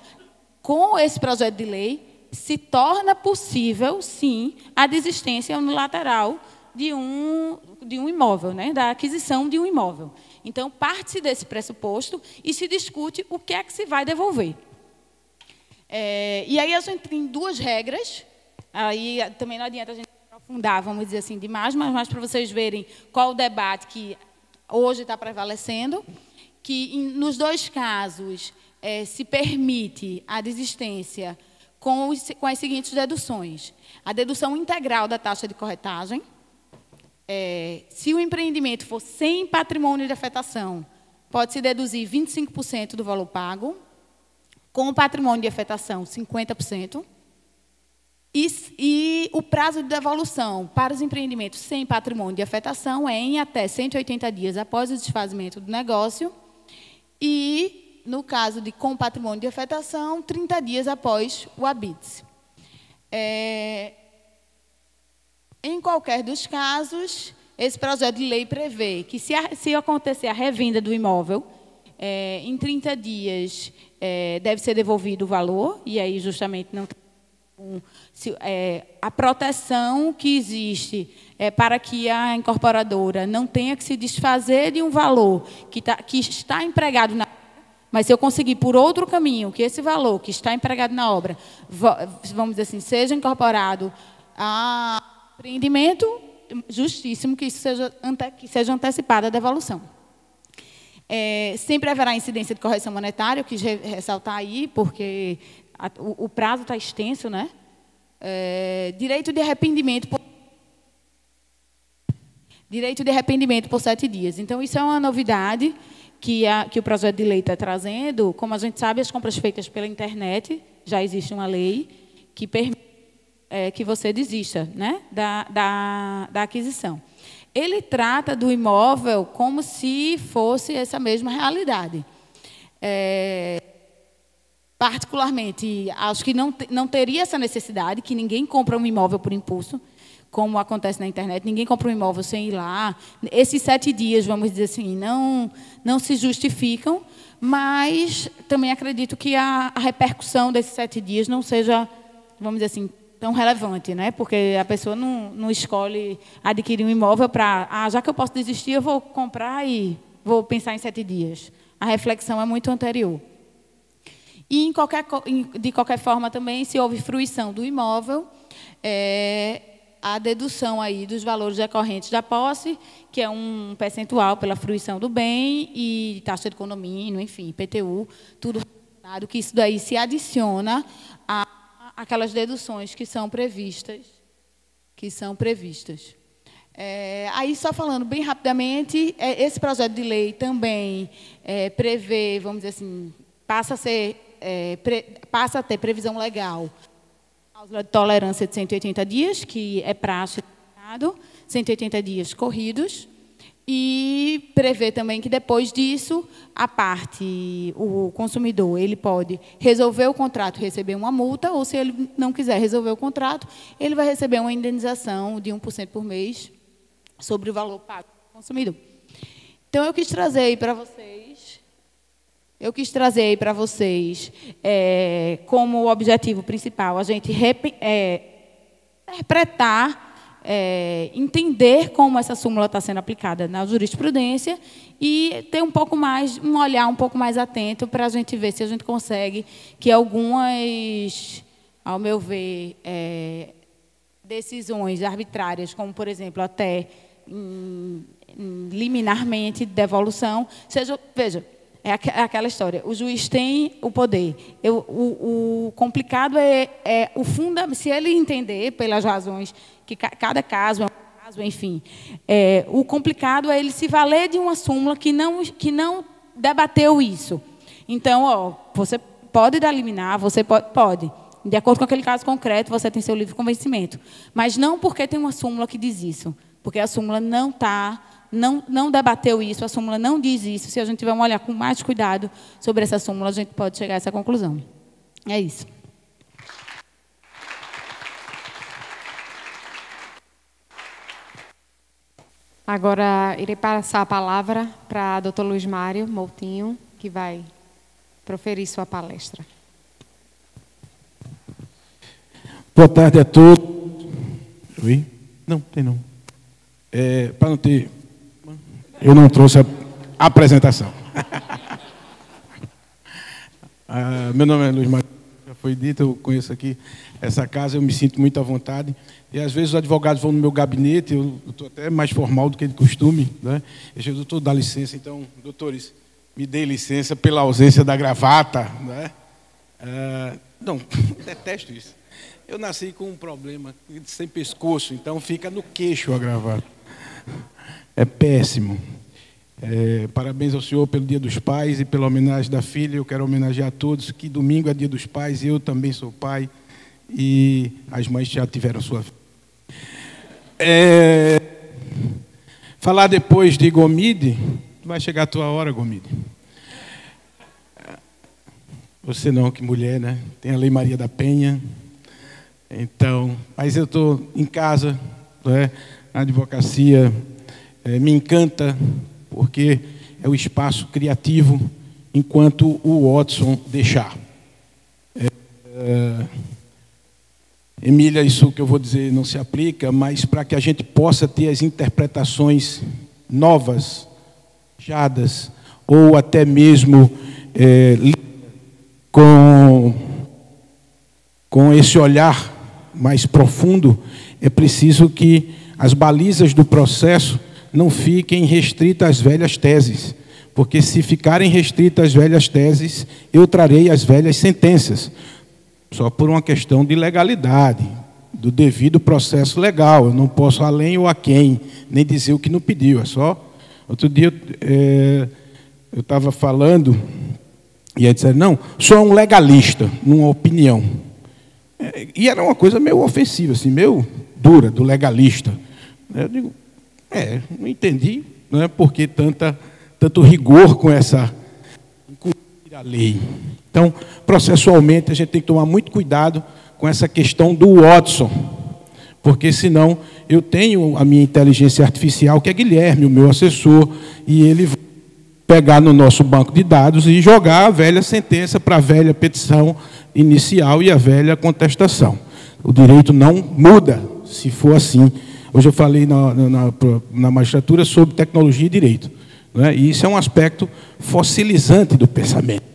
com esse projeto de lei, se torna possível, sim, a desistência unilateral de um imóvel, né, da aquisição de um imóvel. Então, parte-se desse pressuposto e se discute o que é que se vai devolver. E aí a gente tem duas regras, aí também não adianta a gente aprofundar, vamos dizer assim, demais, mas mais para vocês verem qual o debate que hoje está prevalecendo, que nos dois casos se permite a desistência com as seguintes deduções. A dedução integral da taxa de corretagem, se o empreendimento for sem patrimônio de afetação, pode-se deduzir 25% do valor pago, com o patrimônio de afetação, 50%. E o prazo de devolução para os empreendimentos sem patrimônio de afetação é em até 180 dias após o desfazimento do negócio. E, no caso de com patrimônio de afetação, 30 dias após o habite-se. Em qualquer dos casos, esse projeto de lei prevê que, se acontecer a revenda do imóvel, em 30 dias deve ser devolvido o valor, e aí justamente não a proteção que existe para que a incorporadora não tenha que se desfazer de um valor que está empregado na obra, mas se eu conseguir por outro caminho que esse valor que está empregado na obra, vamos dizer assim, seja incorporado a empreendimento, justíssimo que isso seja antecipada a devolução. Sempre haverá incidência de correção monetária, eu quis ressaltar aí, porque o prazo está extenso, né? Direito de arrependimento por 7 dias. Então, isso é uma novidade que o projeto de lei está trazendo. Como a gente sabe, as compras feitas pela internet, já existe uma lei que permite que você desista, né, da aquisição. Ele trata do imóvel como se fosse essa mesma realidade. Particularmente, acho que não teria essa necessidade, que ninguém compra um imóvel por impulso, como acontece na internet, ninguém compra um imóvel sem ir lá. Esses 7 dias, vamos dizer assim, não se justificam, mas também acredito que a repercussão desses 7 dias não seja, vamos dizer assim, tão relevante, né? Porque a pessoa não escolhe adquirir um imóvel para, já que eu posso desistir, eu vou comprar e vou pensar em 7 dias. A reflexão é muito anterior. E, de qualquer forma, também, se houve fruição do imóvel, a dedução aí dos valores decorrentes da posse, que é um percentual pela fruição do bem, e taxa de condomínio, enfim, IPTU, tudo relacionado, que isso daí se adiciona a aquelas deduções que são previstas. Aí, só falando bem rapidamente, esse projeto de lei também prevê, vamos dizer assim, passa a ter previsão legal, cláusula de tolerância de 180 dias, que é praxe do mercado, 180 dias corridos, e prevê também que, depois disso, o consumidor, ele pode resolver o contrato e receber uma multa, ou, se ele não quiser resolver o contrato, ele vai receber uma indenização de 1% por mês sobre o valor pago ao consumidor. Então, eu quis trazer aí para vocês, como objetivo principal, a gente interpretar, entender como essa súmula está sendo aplicada na jurisprudência e ter um olhar um pouco mais atento para a gente ver se a gente consegue que algumas, ao meu ver, decisões arbitrárias, como, por exemplo, até liminarmente de devolução, veja, é aquela história, o juiz tem o poder. O complicado é o fundamento, se ele entender, pelas razões que cada caso é um caso, enfim, o complicado é ele se valer de uma súmula que não debateu isso. Então, você pode dar liminar, você pode. De acordo com aquele caso concreto, você tem seu livre convencimento. Mas não porque tem uma súmula que diz isso, porque a súmula não debateu isso, a súmula não diz isso. Se a gente tiver um olhar com mais cuidado sobre essa súmula, a gente pode chegar a essa conclusão. É isso. Agora, irei passar a palavra para Dr. Luiz Mário Moutinho, que vai proferir sua palestra. Boa tarde a todos. Oi? Não, tem não. Para não ter... Eu não trouxe a apresentação. Meu nome é Luiz Mário, já foi dito, eu conheço aqui essa casa, eu me sinto muito à vontade. E, às vezes, os advogados vão no meu gabinete, eu estou até mais formal do que de costume, né? Eu digo, doutor, dá licença. Então, doutores, me dê licença pela ausência da gravata, né? Não, detesto isso. Eu nasci com um problema, sem pescoço, então fica no queixo a gravata. É péssimo. Parabéns ao senhor pelo Dia dos Pais e pela homenagem da filha. Eu quero homenagear a todos, que domingo é Dia dos Pais, e eu também sou pai, e as mães já tiveram sua vida. Falar depois de Gomide, vai chegar a tua hora, Gomide. Você não, que mulher, né? Tem a Lei Maria da Penha. Então, mas eu estou em casa, né? A advocacia me encanta, porque é o espaço criativo enquanto o Watson deixar. Emília, isso que eu vou dizer não se aplica, mas para que a gente possa ter as interpretações novas, fechadas, ou até mesmo com esse olhar mais profundo, é preciso que as balizas do processo não fiquem restritas às velhas teses, porque se ficarem restritas às velhas teses, eu trarei as velhas sentenças, só por uma questão de legalidade, do devido processo legal. Eu não posso além ou aquém, nem dizer o que não pediu. É só... Outro dia eu estava falando, e aí disseram, não, sou um legalista, numa opinião. E era uma coisa meio ofensiva, assim, meio dura, do legalista. Eu digo, não entendi, né, por que tanto rigor com essa a lei. Então, processualmente, a gente tem que tomar muito cuidado com essa questão do Watson, porque senão eu tenho a minha inteligência artificial, que é Guilherme, o meu assessor, e ele vai pegar no nosso banco de dados e jogar a velha sentença para a velha petição inicial e a velha contestação. O direito não muda se for assim. Hoje eu falei na magistratura sobre tecnologia e direito, né? E isso é um aspecto fossilizante do pensamento.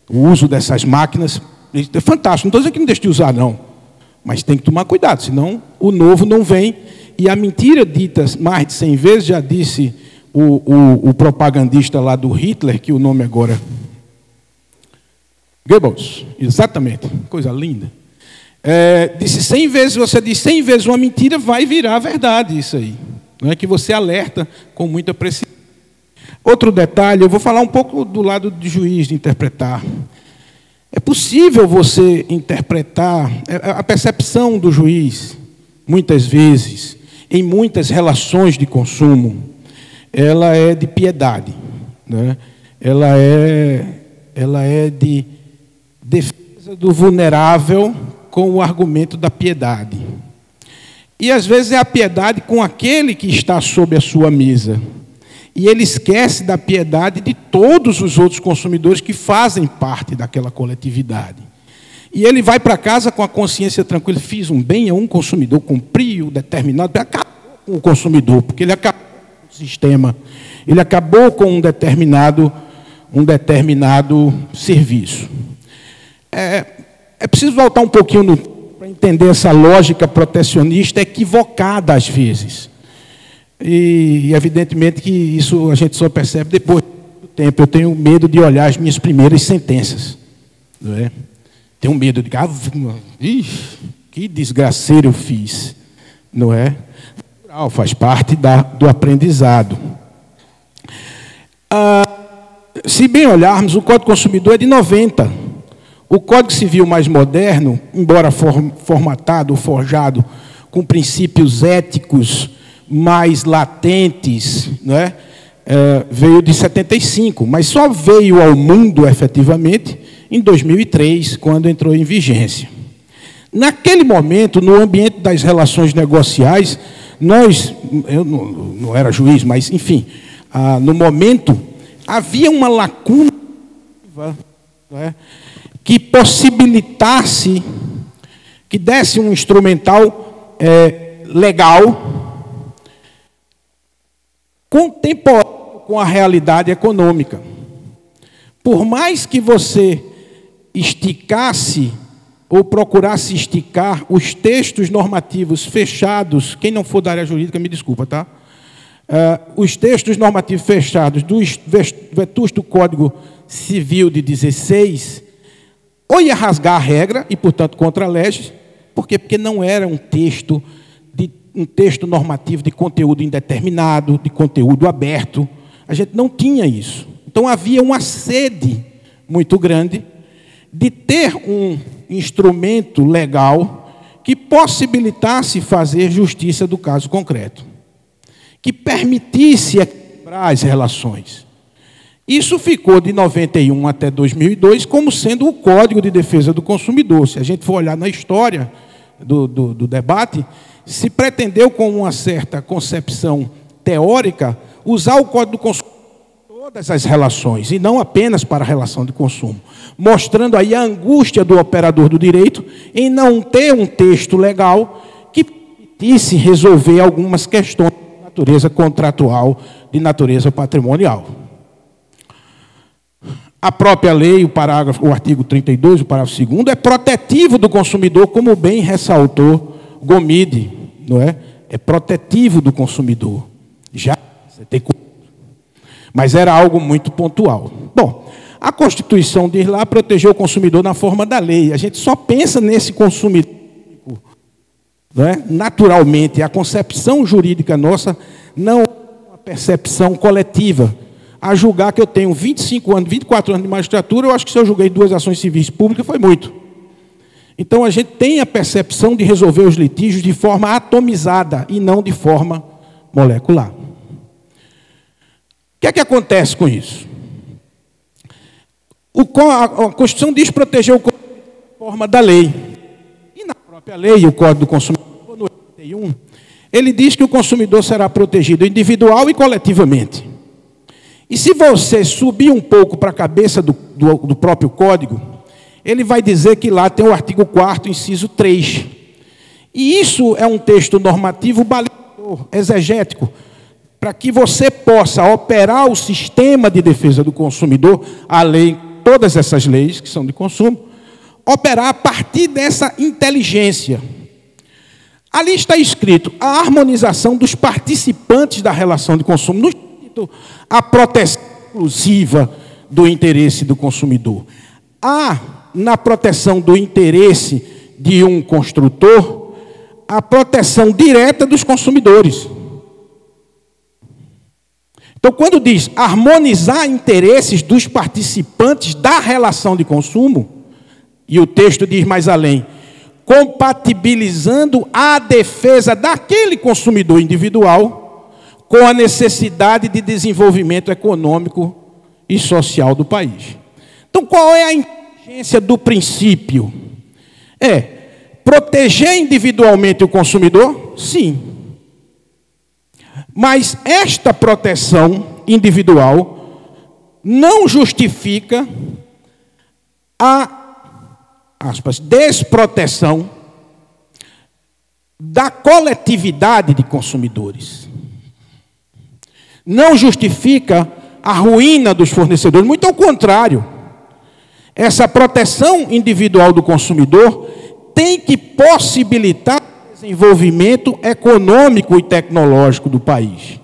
O uso dessas máquinas é fantástico. Não estou dizendo que não deixe de usar, não. Mas tem que tomar cuidado, senão o novo não vem. E a mentira dita mais de 100 vezes, já disse o propagandista lá do Hitler, que o nome agora... Goebbels, exatamente, coisa linda. Disse 100 vezes, você diz 100 vezes uma mentira, vai virar verdade isso aí. Não é que você alerta com muita precisão. Outro detalhe, eu vou falar um pouco do lado de juiz, de interpretar. É possível você interpretar a percepção do juiz, muitas vezes, em muitas relações de consumo, ela é de piedade, né? Ela é de defesa do vulnerável com o argumento da piedade. E às vezes é a piedade com aquele que está sob a sua mesa. E ele esquece da piedade de todos os outros consumidores que fazem parte daquela coletividade. E ele vai para casa com a consciência tranquila, fiz um bem a um consumidor, cumpri o determinado, acabou com o consumidor, porque ele acabou com o sistema, ele acabou com um determinado serviço. É preciso voltar um pouquinho para entender essa lógica protecionista equivocada às vezes. E evidentemente que isso a gente só percebe depois do tempo. Eu tenho medo de olhar as minhas primeiras sentenças. Não é? Tenho medo de... que desgraceiro eu fiz. Não é? Faz parte do aprendizado. Se bem olharmos, o Código do Consumidor é de 90. O Código Civil mais moderno, embora formatado ou forjado com princípios éticos mais latentes, não é? Veio de 75, mas só veio ao mundo, efetivamente, em 2003, quando entrou em vigência. Naquele momento, no ambiente das relações negociais, eu não era juiz, mas, enfim, no momento, havia uma lacuna, não é? Que possibilitasse, que desse um instrumental legal, contemporâneo com a realidade econômica. Por mais que você esticasse ou procurasse esticar os textos normativos fechados, quem não for da área jurídica, me desculpa, tá? Os textos normativos fechados dos vetusto Código Civil de 16, ou ia rasgar a regra, e, portanto, contra a lei, porque não era um texto normativo de conteúdo indeterminado, de conteúdo aberto. A gente não tinha isso. Então, havia uma sede muito grande de ter um instrumento legal que possibilitasse fazer justiça do caso concreto, que permitisse equilibrar as relações. Isso ficou de 91 até 2002 como sendo o Código de Defesa do Consumidor. Se a gente for olhar na história do debate, se pretendeu, com uma certa concepção teórica, usar o Código do Consumidor para todas as relações, e não apenas para a relação de consumo, mostrando aí a angústia do operador do direito em não ter um texto legal que permitisse resolver algumas questões de natureza contratual, de natureza patrimonial. A própria lei, o artigo 32, o parágrafo 2º, é protetivo do consumidor, como bem ressaltou Gomide, não é? É protetivo do consumidor. Mas era algo muito pontual. Bom, a Constituição diz lá, proteger o consumidor na forma da lei. A gente só pensa nesse consumidor, não é? Naturalmente, a concepção jurídica nossa não é uma percepção coletiva. A julgar que eu tenho 25 anos, 24 anos de magistratura, eu acho que se eu julguei 2 ações civis públicas, foi muito. Então, a gente tem a percepção de resolver os litígios de forma atomizada e não de forma molecular. O que é que acontece com isso? A Constituição diz proteger o consumidor de forma da lei. E na própria lei, o Código do Consumidor, no 81, ele diz que o consumidor será protegido individual e coletivamente. E se você subir um pouco para a cabeça do próprio Código, ele vai dizer que lá tem o artigo 4º, inciso 3. E isso é um texto normativo balizador, exegético, para que você possa operar o sistema de defesa do consumidor, a lei, todas essas leis que são de consumo, operar a partir dessa inteligência. Ali está escrito a harmonização dos participantes da relação de consumo, no sentido a proteção exclusiva do interesse do consumidor. Há, na proteção do interesse de um construtor, a proteção direta dos consumidores. Então, quando diz harmonizar interesses dos participantes da relação de consumo, e o texto diz mais além, compatibilizando a defesa daquele consumidor individual com a necessidade de desenvolvimento econômico e social do país. Então, qual é a inteligência do princípio? É proteger individualmente o consumidor? Sim. Mas esta proteção individual não justifica a desproteção da coletividade de consumidores. Não justifica a ruína dos fornecedores, muito ao contrário. Essa proteção individual do consumidor tem que possibilitar o desenvolvimento econômico e tecnológico do país.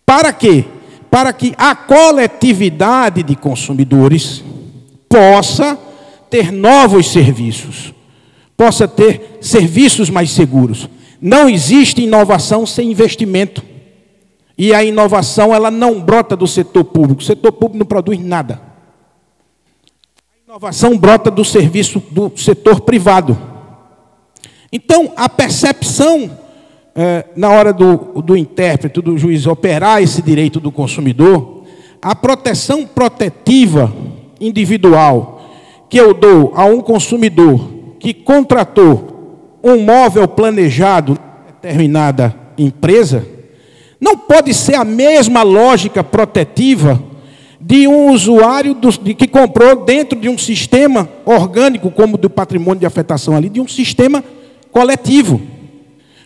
Para quê? Para que a coletividade de consumidores possa ter novos serviços, possa ter serviços mais seguros. Não existe inovação sem investimento. E a inovação, ela não brota do setor público. O setor público não produz nada. A inovação brota do serviço do setor privado. Então, a percepção, na hora do intérprete, do juiz, operar esse direito do consumidor, a proteção protetiva individual que eu dou a um consumidor que contratou um móvel planejado em determinada empresa, não pode ser a mesma lógica protetiva de um usuário que comprou dentro de um sistema orgânico, como do patrimônio de afetação ali, de um sistema coletivo.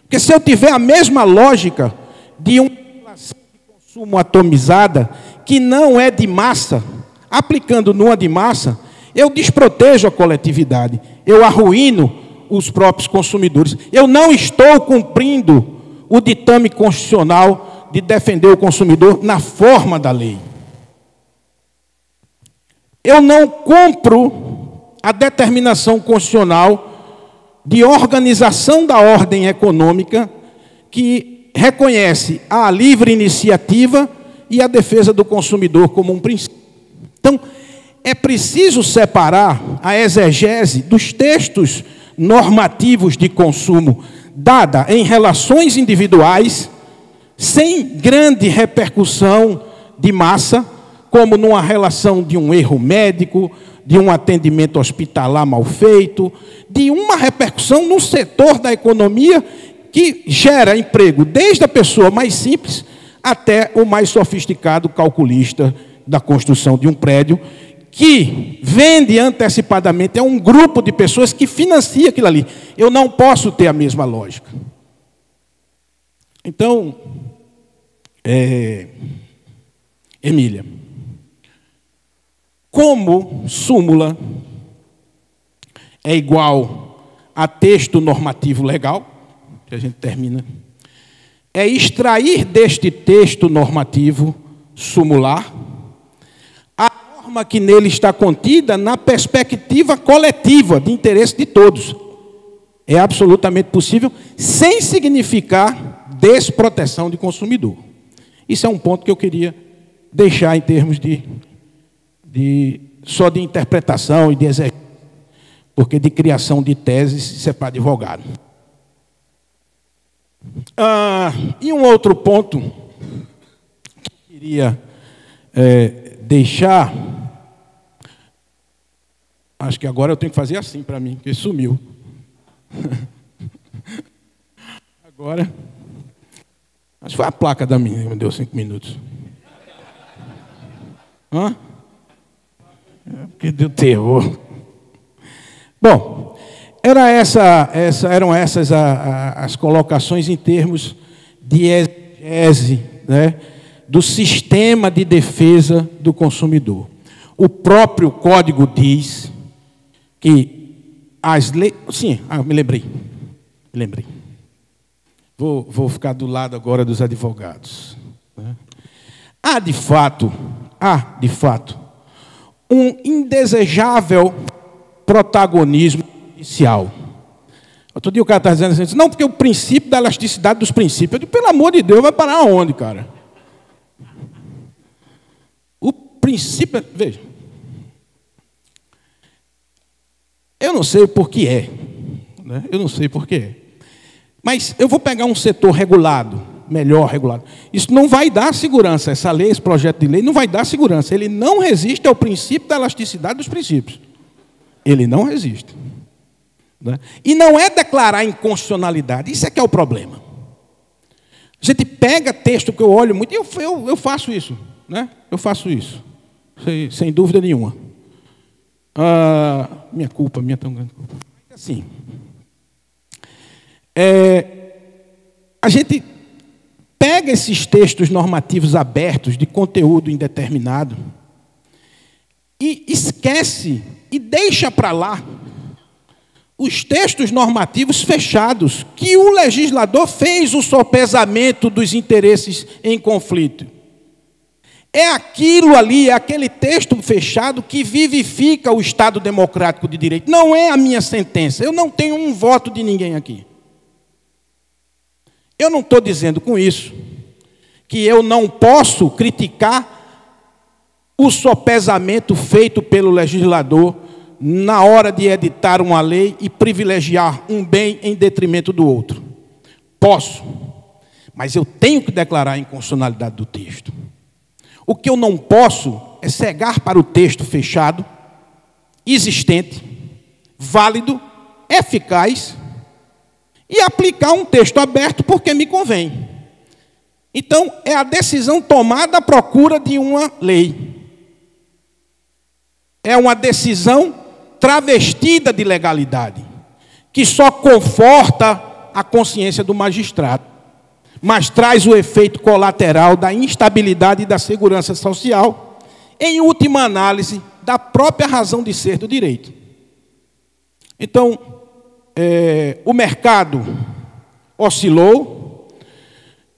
Porque se eu tiver a mesma lógica de uma relação de consumo atomizada, que não é de massa, aplicando numa de massa, eu desprotejo a coletividade, eu arruíno os próprios consumidores. Eu não estou cumprindo o ditame constitucional de defender o consumidor na forma da lei. Eu não cumpro a determinação constitucional de organização da ordem econômica que reconhece a livre iniciativa e a defesa do consumidor como um princípio. Então, é preciso separar a exegese dos textos normativos de consumo dada em relações individuais, sem grande repercussão de massa, como numa relação de um erro médico, de um atendimento hospitalar mal feito, de uma repercussão no setor da economia que gera emprego, desde a pessoa mais simples até o mais sofisticado calculista da construção de um prédio, que vende antecipadamente a um grupo de pessoas que financia aquilo ali. Eu não posso ter a mesma lógica. Então, Emília, como súmula é igual a texto normativo legal, que a gente termina, é extrair deste texto normativo sumular a norma que nele está contida na perspectiva coletiva de interesse de todos. É absolutamente possível, sem significar desproteção de consumidor. Isso é um ponto que eu queria deixar em termos só de interpretação e de exercício, porque de criação de teses, isso é para advogado. E um outro ponto que eu queria deixar, acho que agora eu tenho que fazer assim para mim, porque sumiu. Agora, acho que foi a placa da minha, me deu 5 minutos. Porque deu terror. Bom, eram essas as colocações em termos de exegese, né, do sistema de defesa do consumidor. O próprio Código diz que as leis... Sim, me lembrei. Vou ficar do lado agora dos advogados. Há, de fato, um indesejável protagonismo judicial. Outro dia o cara está dizendo assim, não, porque o princípio da elasticidade dos princípios. Eu digo, pelo amor de Deus, vai parar aonde, cara? O princípio... Veja. Eu não sei por que é. Né? Eu não sei por que é. Mas eu vou pegar um setor regulado, melhor regulado. Isso não vai dar segurança. Essa lei, esse projeto de lei, não vai dar segurança. Ele não resiste ao princípio da elasticidade dos princípios. Ele não resiste. Né? E não é declarar inconstitucionalidade. Isso é que é o problema. A gente pega texto que eu olho muito, e eu faço isso. Né? Eu faço isso. Sem dúvida nenhuma. Minha culpa, minha tão grande culpa. Assim, a gente pega esses textos normativos abertos, de conteúdo indeterminado, e esquece e deixa para lá os textos normativos fechados, que o legislador fez o sopesamento dos interesses em conflito. É aquilo ali, é aquele texto fechado que vivifica o Estado democrático de direito. Não é a minha sentença. Eu não tenho um voto de ninguém aqui. Eu não estou dizendo com isso que eu não posso criticar o sopesamento feito pelo legislador na hora de editar uma lei e privilegiar um bem em detrimento do outro. Posso, mas eu tenho que declarar a inconstitucionalidade do texto. O que eu não posso é cegar para o texto fechado, existente, válido, eficaz, e aplicar um texto aberto porque me convém. Então, é a decisão tomada à procura de uma lei. É uma decisão travestida de legalidade, que só conforta a consciência do magistrado, mas traz o efeito colateral da instabilidade e da segurança social, em última análise, da própria razão de ser do direito. Então, o mercado oscilou,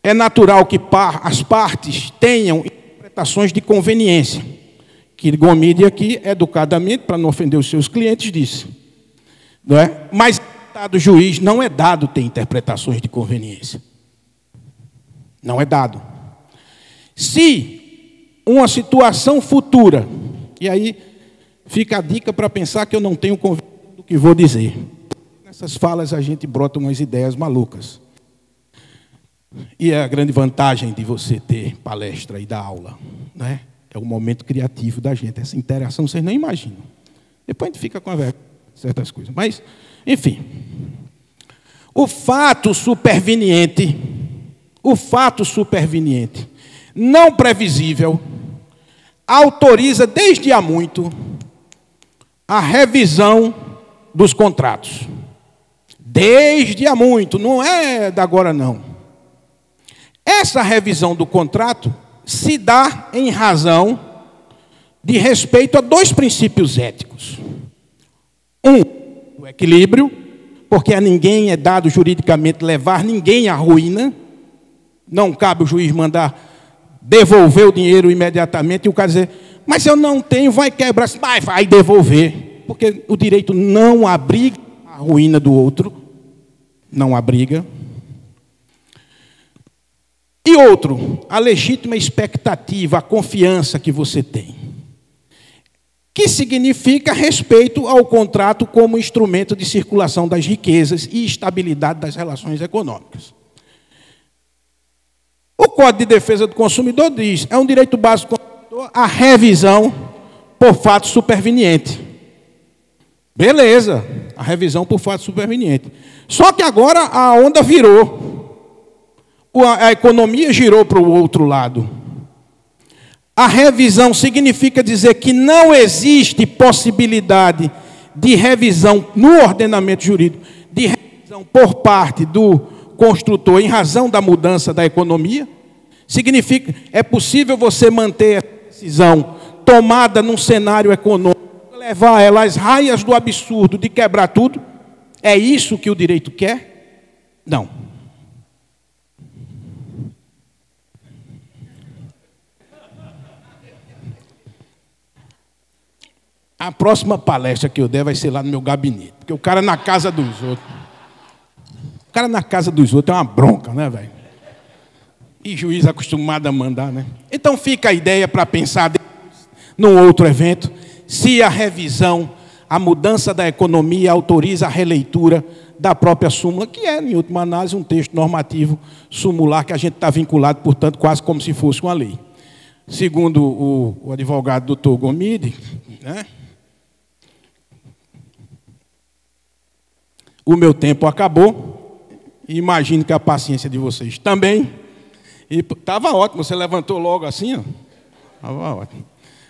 é natural que as partes tenham interpretações de conveniência, que Gomide aqui, educadamente, para não ofender os seus clientes, disse. Não é? Mas o juiz não é dado ter interpretações de conveniência. Não é dado. Se uma situação futura, e aí fica a dica para pensar que eu não tenho convicção do que vou dizer. Nessas falas a gente brota umas ideias malucas. E é a grande vantagem de você ter palestra e dar aula. Né? É o momento criativo da gente. Essa interação vocês nem imaginam. Depois a gente fica com a vergonha de certas coisas. Mas, enfim. O fato superveniente não previsível, autoriza desde há muito a revisão dos contratos. Desde há muito, não é da agora não. Essa revisão do contrato se dá em razão de respeito a dois princípios éticos. Um, o equilíbrio, porque a ninguém é dado juridicamente levar ninguém à ruína. Não cabe o juiz mandar devolver o dinheiro imediatamente e o cara dizer, mas eu não tenho, vai quebrar, vai devolver. Porque o direito não abriga a ruína do outro, não abriga. E outro, a legítima expectativa, a confiança que você tem, que significa respeito ao contrato como instrumento de circulação das riquezas e estabilidade das relações econômicas. O Código de Defesa do Consumidor diz, é um direito básico do consumidor a revisão por fato superveniente. Beleza, a revisão por fato superveniente. Só que agora a onda virou. A economia girou para o outro lado. A revisão significa dizer que não existe possibilidade de revisão no ordenamento jurídico, de revisão por parte do construtor em razão da mudança da economia. É possível você manter a decisão tomada num cenário econômico, ela levar ela às raias do absurdo de quebrar tudo? É isso que o direito quer? Não. A próxima palestra que eu der vai ser lá no meu gabinete. Porque o cara na casa dos outros. O cara na casa dos outros é uma bronca, né, velho? E juiz acostumado a mandar, né? Então fica a ideia para pensar num outro evento, se a revisão, a mudança da economia autoriza a releitura da própria súmula, que é, em última análise, um texto normativo sumular que a gente está vinculado, portanto, quase como se fosse uma lei. Segundo o advogado doutor Gomide, né? O meu tempo acabou, e imagino que a paciência de vocês também. E estava ótimo, você levantou logo assim, ó. Estava ótimo.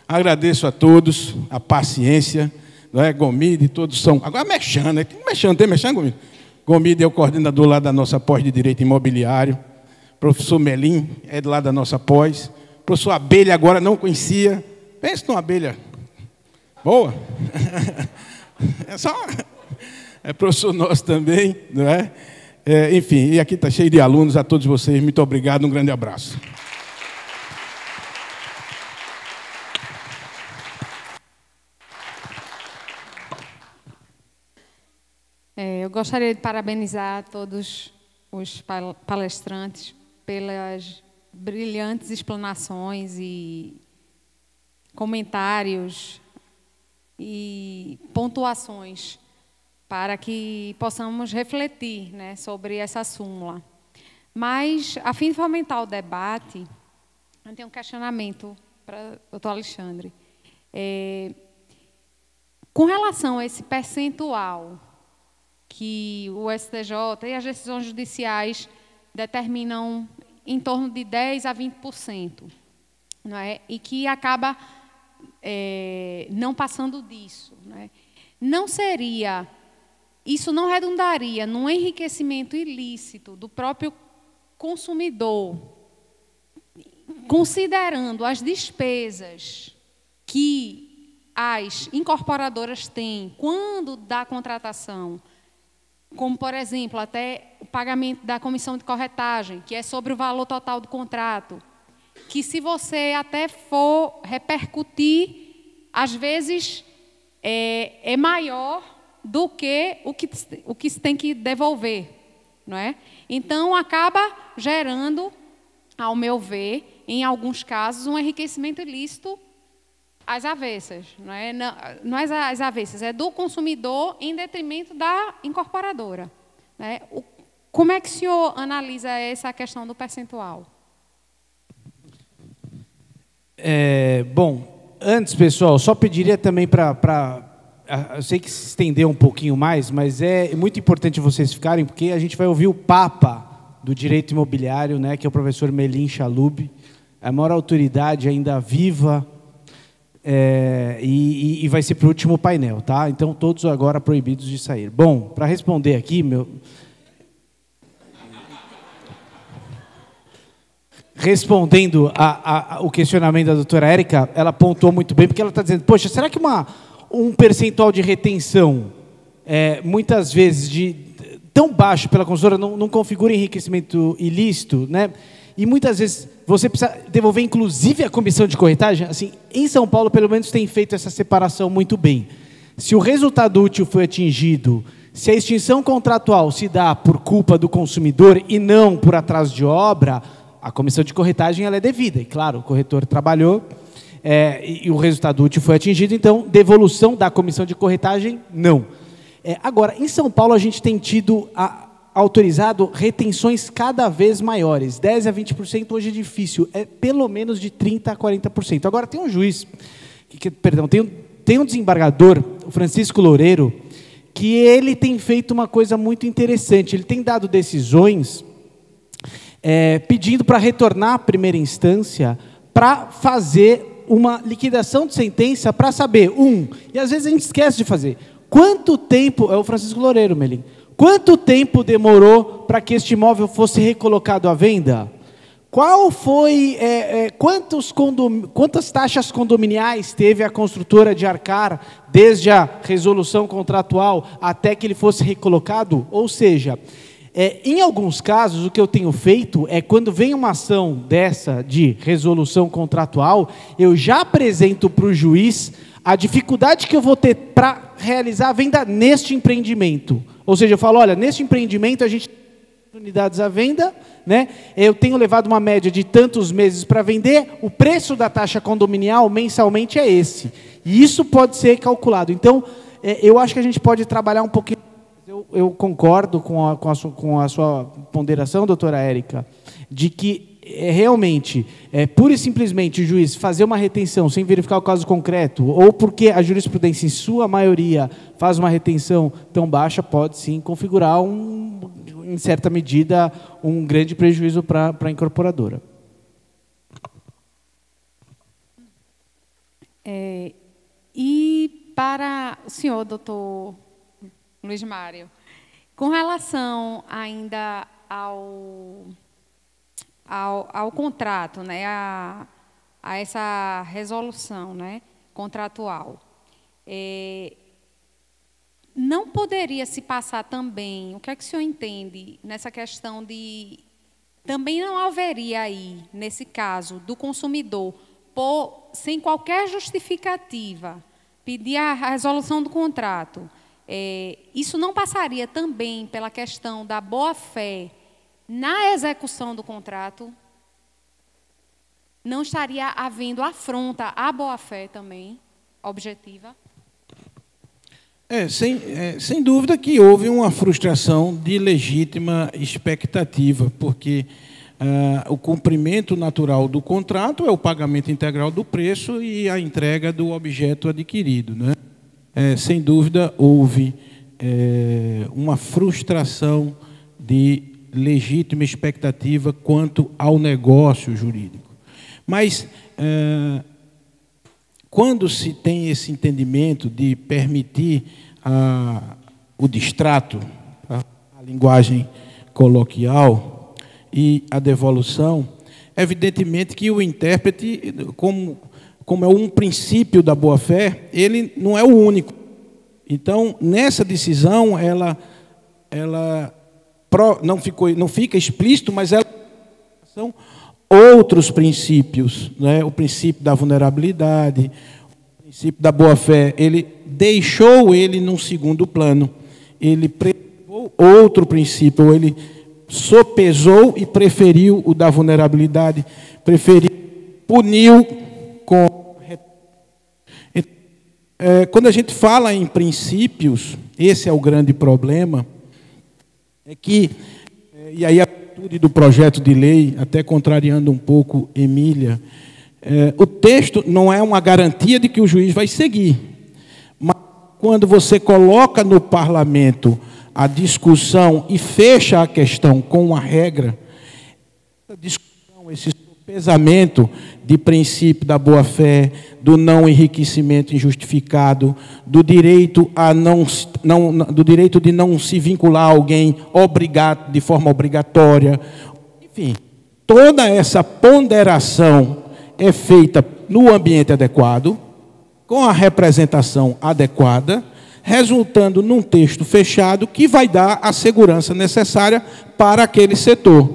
Agradeço a todos a paciência, não é? Gomide, todos são. Agora mexendo, né? Tem mexendo, Gomide? Gomide é o coordenador lá da nossa pós de Direito Imobiliário. Professor Melim é de lá da nossa pós. Professor Abelha agora não conhecia. Pensa numa abelha boa. É só. É professor nosso também, não é? Enfim, e aqui está cheio de alunos, a todos vocês, muito obrigado, um grande abraço. Eu gostaria de parabenizar todos os palestrantes pelas brilhantes explanações e comentários e pontuações para que possamos refletir, né, sobre essa súmula. Mas, a fim de fomentar o debate, eu tenho um questionamento para o doutor Alexandre. Com relação a esse percentual que o STJ e as decisões judiciais determinam em torno de 10% a 20%, não é? E que acaba não passando disso, não é? Isso não redundaria num enriquecimento ilícito do próprio consumidor, considerando as despesas que as incorporadoras têm quando da contratação, como, por exemplo, até o pagamento da comissão de corretagem, que é sobre o valor total do contrato, que se você até for repercutir, às vezes é maior do que o que se tem que devolver, não é? Então, acaba gerando, ao meu ver, em alguns casos, um enriquecimento ilícito às avessas, não é? Não é às avessas, é do consumidor em detrimento da incorporadora, né? Como é que o senhor analisa essa questão do percentual? Bom, antes, pessoal, só pediria também para... Eu sei que se estendeu um pouquinho mais, mas é muito importante vocês ficarem, porque a gente vai ouvir o Papa do Direito Imobiliário, né, que é o professor Melim Chalub, a maior autoridade ainda viva, e vai ser para o último painel, tá? Então, todos agora proibidos de sair. Bom, para responder aqui, respondendo o questionamento da doutora Érica, ela pontuou muito bem, porque ela está dizendo, poxa, será que um percentual de retenção, muitas vezes, tão baixo pela consultora, não configura enriquecimento ilícito, né? E muitas vezes você precisa devolver, inclusive, a comissão de corretagem? Assim, em São Paulo, pelo menos, tem feito essa separação muito bem. Se o resultado útil foi atingido, se a extinção contratual se dá por culpa do consumidor e não por atraso de obra, a comissão de corretagem ela é devida. E, claro, o corretor trabalhou, e o resultado útil foi atingido, então, devolução da comissão de corretagem, não. Agora, em São Paulo, a gente tem tido autorizado retenções cada vez maiores. 10% a 20% hoje é difícil, é pelo menos de 30% a 40%. Agora, tem um juiz, tem um desembargador, o Francisco Loureiro, que ele tem feito uma coisa muito interessante. Ele tem dado decisões pedindo para retornar à primeira instância para fazer uma liquidação de sentença para saber, e às vezes a gente esquece de fazer, quanto tempo, é o Francisco Loureiro, Melim, quanto tempo demorou para que este imóvel fosse recolocado à venda? Qual foi, quantas taxas condominiais teve a construtora de Arcar, desde a resolução contratual até que ele fosse recolocado? Ou seja, em alguns casos, o que eu tenho feito é, quando vem uma ação dessa de resolução contratual, eu já apresento para o juiz a dificuldade que eu vou ter para realizar a venda neste empreendimento. Ou seja, eu falo, olha, neste empreendimento a gente tem unidades à venda, né? Eu tenho levado uma média de tantos meses para vender, o preço da taxa condominial mensalmente é esse. E isso pode ser calculado. Então, eu acho que a gente pode trabalhar um pouquinho. Eu concordo com a sua ponderação, doutora Érica, de que realmente, pura e simplesmente, o juiz fazer uma retenção sem verificar o caso concreto, ou porque a jurisprudência, em sua maioria, faz uma retenção tão baixa, pode sim configurar, em certa medida, um grande prejuízo para a incorporadora. E para o senhor, doutor Luiz Mário, com relação ainda ao contrato, né, a essa resolução, né, contratual, não poderia se passar também, o que é que o senhor entende nessa questão de, também não haveria aí, nesse caso, do consumidor, sem qualquer justificativa, pedir a resolução do contrato, isso não passaria também pela questão da boa-fé na execução do contrato? Não estaria havendo afronta à boa-fé também, objetiva? Sem dúvida que houve uma frustração de legítima expectativa, porque o cumprimento natural do contrato é o pagamento integral do preço e a entrega do objeto adquirido, né? Sem dúvida, houve uma frustração de legítima expectativa quanto ao negócio jurídico. Mas, quando se tem esse entendimento de permitir o distrato, a linguagem coloquial, e a devolução, evidentemente que o intérprete, como é um princípio da boa-fé, ele não é o único. Então, nessa decisão, ela não fica explícito, mas ela são outros princípios, né? O princípio da vulnerabilidade, o princípio da boa-fé, ele deixou ele num segundo plano. Ele preferiu outro princípio, ou ele sopesou e preferiu o da vulnerabilidade, puniu com... Quando a gente fala em princípios, esse é o grande problema, é que, e aí a atitude do projeto de lei, até contrariando um pouco Emília, o texto não é uma garantia de que o juiz vai seguir, mas quando você coloca no parlamento a discussão e fecha a questão com uma regra, essa discussão, esse pesamento de princípio da boa-fé, do não enriquecimento injustificado, do direito do direito de não se vincular a alguém de forma obrigatória, enfim, toda essa ponderação é feita no ambiente adequado, com a representação adequada, resultando num texto fechado que vai dar a segurança necessária para aquele setor,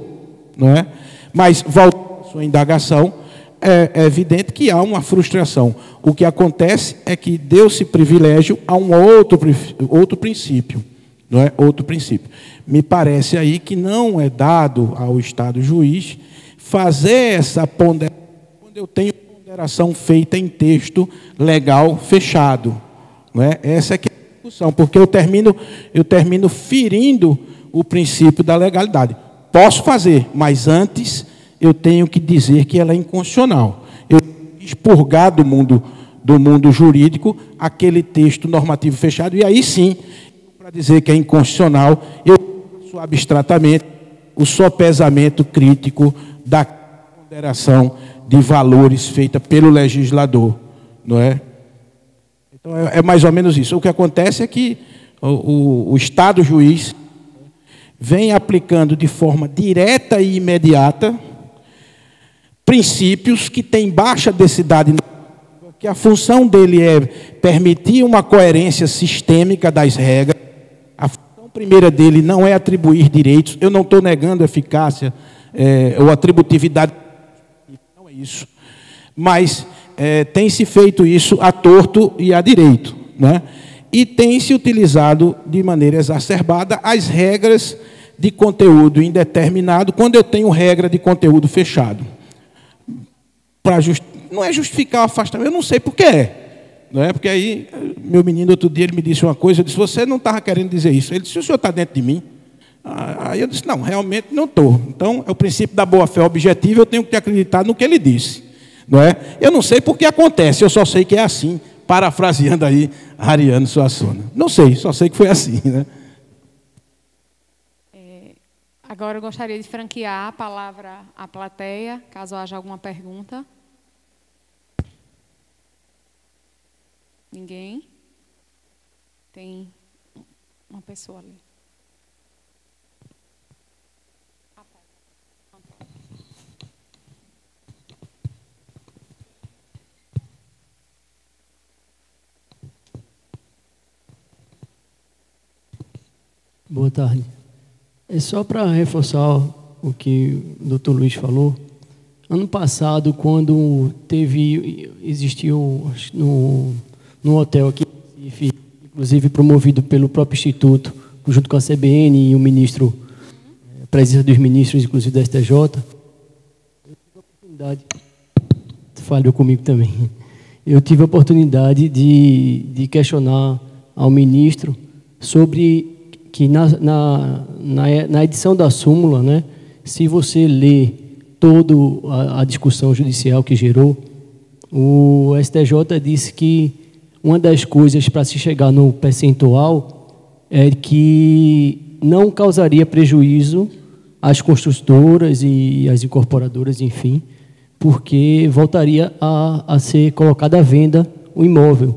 não é? Mas voltando sua indagação, é evidente que há uma frustração. O que acontece é que deu-se privilégio a um outro princípio, não é? Outro princípio. Me parece aí que não é dado ao Estado juiz fazer essa ponderação quando eu tenho ponderação feita em texto legal fechado, não é? Essa é que é a discussão, porque eu termino ferindo o princípio da legalidade. Posso fazer, mas antes eu tenho que dizer que ela é inconstitucional. Eu tenho que expurgar do mundo jurídico aquele texto normativo fechado, e aí sim, para dizer que é inconstitucional, eu faço abstratamente o sopesamento crítico da ponderação de valores feita pelo legislador, não é? Então, é mais ou menos isso. O que acontece é que o Estado juiz vem aplicando de forma direta e imediata princípios que têm baixa densidade, que a função dele é permitir uma coerência sistêmica das regras. A função primeira dele não é atribuir direitos. Eu não estou negando a eficácia ou atributividade, não é isso. Mas tem-se feito isso a torto e a direito, né? E tem-se utilizado de maneira exacerbada as regras de conteúdo indeterminado, quando eu tenho regra de conteúdo fechado. Não é justificar o afastamento, eu não sei por que é. Não é? Porque aí, meu menino, outro dia, ele me disse uma coisa, eu disse, você não estava querendo dizer isso. Ele disse, o senhor está dentro de mim? Aí eu disse, não, realmente não estou. Então, é o princípio da boa-fé objetiva, eu tenho que acreditar no que ele disse. Não é? Eu não sei por que acontece, eu só sei que é assim, parafraseando aí Ariano Suassuna. Não sei, só sei que foi assim, né? Agora eu gostaria de franquear a palavra à plateia, caso haja alguma pergunta. Ninguém? Tem uma pessoa ali. Boa tarde. É só para reforçar o que o doutor Luiz falou. Ano passado, quando existiu no hotel aqui, inclusive promovido pelo próprio Instituto, junto com a CBN e o ministro, a presença dos ministros, inclusive da STJ, eu tive a oportunidade, falhou comigo também, eu tive a oportunidade de questionar ao ministro sobre que na edição da súmula, né, se você lê toda a discussão judicial que gerou, o STJ disse que uma das coisas para se chegar no percentual é que não causaria prejuízo às construtoras e às incorporadoras, enfim, porque voltaria a ser colocado à venda o imóvel.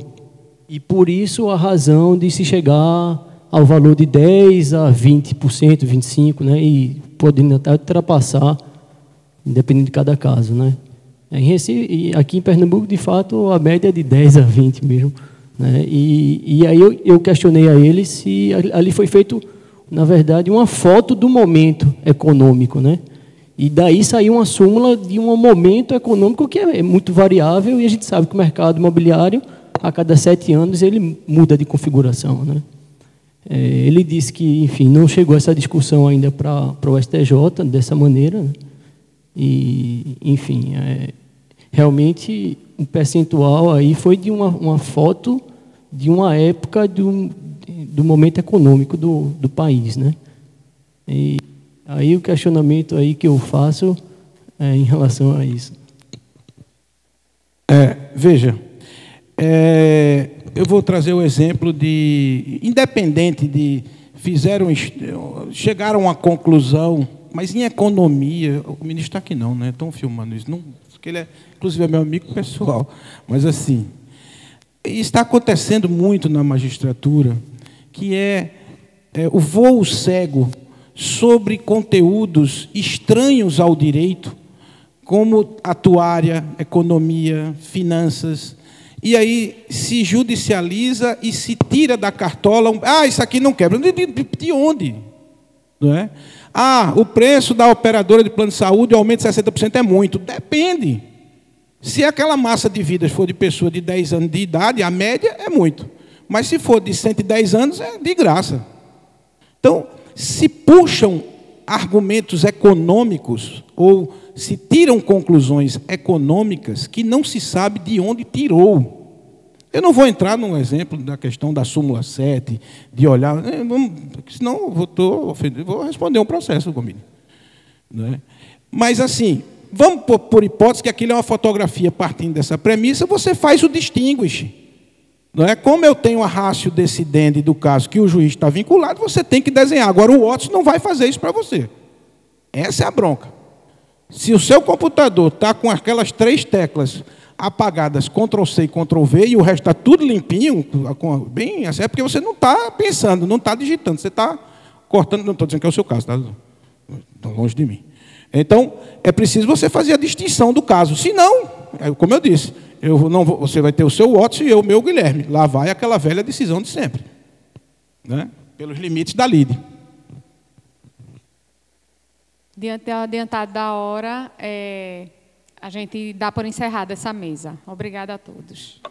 E por isso a razão de se chegar ao valor de 10% a 20%, 25%, né, e podendo até ultrapassar, dependendo de cada caso, né. Em Recife, aqui em Pernambuco, de fato, a média é de 10% a 20% mesmo, né, e aí eu questionei a ele se ali foi feito, na verdade, uma foto do momento econômico, né, e daí saiu uma súmula de um momento econômico que é muito variável, e a gente sabe que o mercado imobiliário, a cada 7 anos, ele muda de configuração, né. Ele disse que, enfim, não chegou essa discussão ainda para o STJ dessa maneira, né? E, enfim, realmente o percentual aí foi de uma foto de uma época do momento econômico do país, né? E aí o questionamento aí que eu faço em relação a isso. Veja, eu vou trazer o exemplo de, independente de, chegaram a uma conclusão, mas em economia, o ministro está aqui não, né? Estão filmando isso, não, porque ele inclusive é meu amigo pessoal, mas assim, está acontecendo muito na magistratura, que é o voo cego sobre conteúdos estranhos ao direito, como atuária, economia, finanças. E aí se judicializa e se tira da cartola. Isso aqui não quebra. De onde? Não é? O preço da operadora de plano de saúde, o aumento de 60% é muito. Depende. Se aquela massa de vidas for de pessoa de 10 anos de idade, a média é muito. Mas se for de 110 anos, é de graça. Então, se puxam argumentos econômicos ou se tiram conclusões econômicas que não se sabe de onde tirou. Eu não vou entrar no exemplo da questão da súmula 7, de olhar, senão vou responder um processo comigo. Né? Mas, assim, vamos por hipótese que aquilo é uma fotografia partindo dessa premissa, você faz o distinguish. Não é? Como eu tenho a ratio decidente do caso que o juiz está vinculado, você tem que desenhar. Agora, o Watson não vai fazer isso para você. Essa é a bronca. Se o seu computador está com aquelas 3 teclas apagadas, Ctrl+C e Ctrl+V, e o resto está tudo limpinho, bem assim, é porque você não está pensando, não está digitando, você está cortando, não estou dizendo que é o seu caso, está longe de mim. Então, é preciso você fazer a distinção do caso. Se não, como eu disse, você vai ter o seu Watson e eu o meu Guilherme. Lá vai aquela velha decisão de sempre, né? Pelos limites da lide. Diante do adiantado da hora, a gente dá por encerrada essa mesa. Obrigada a todos.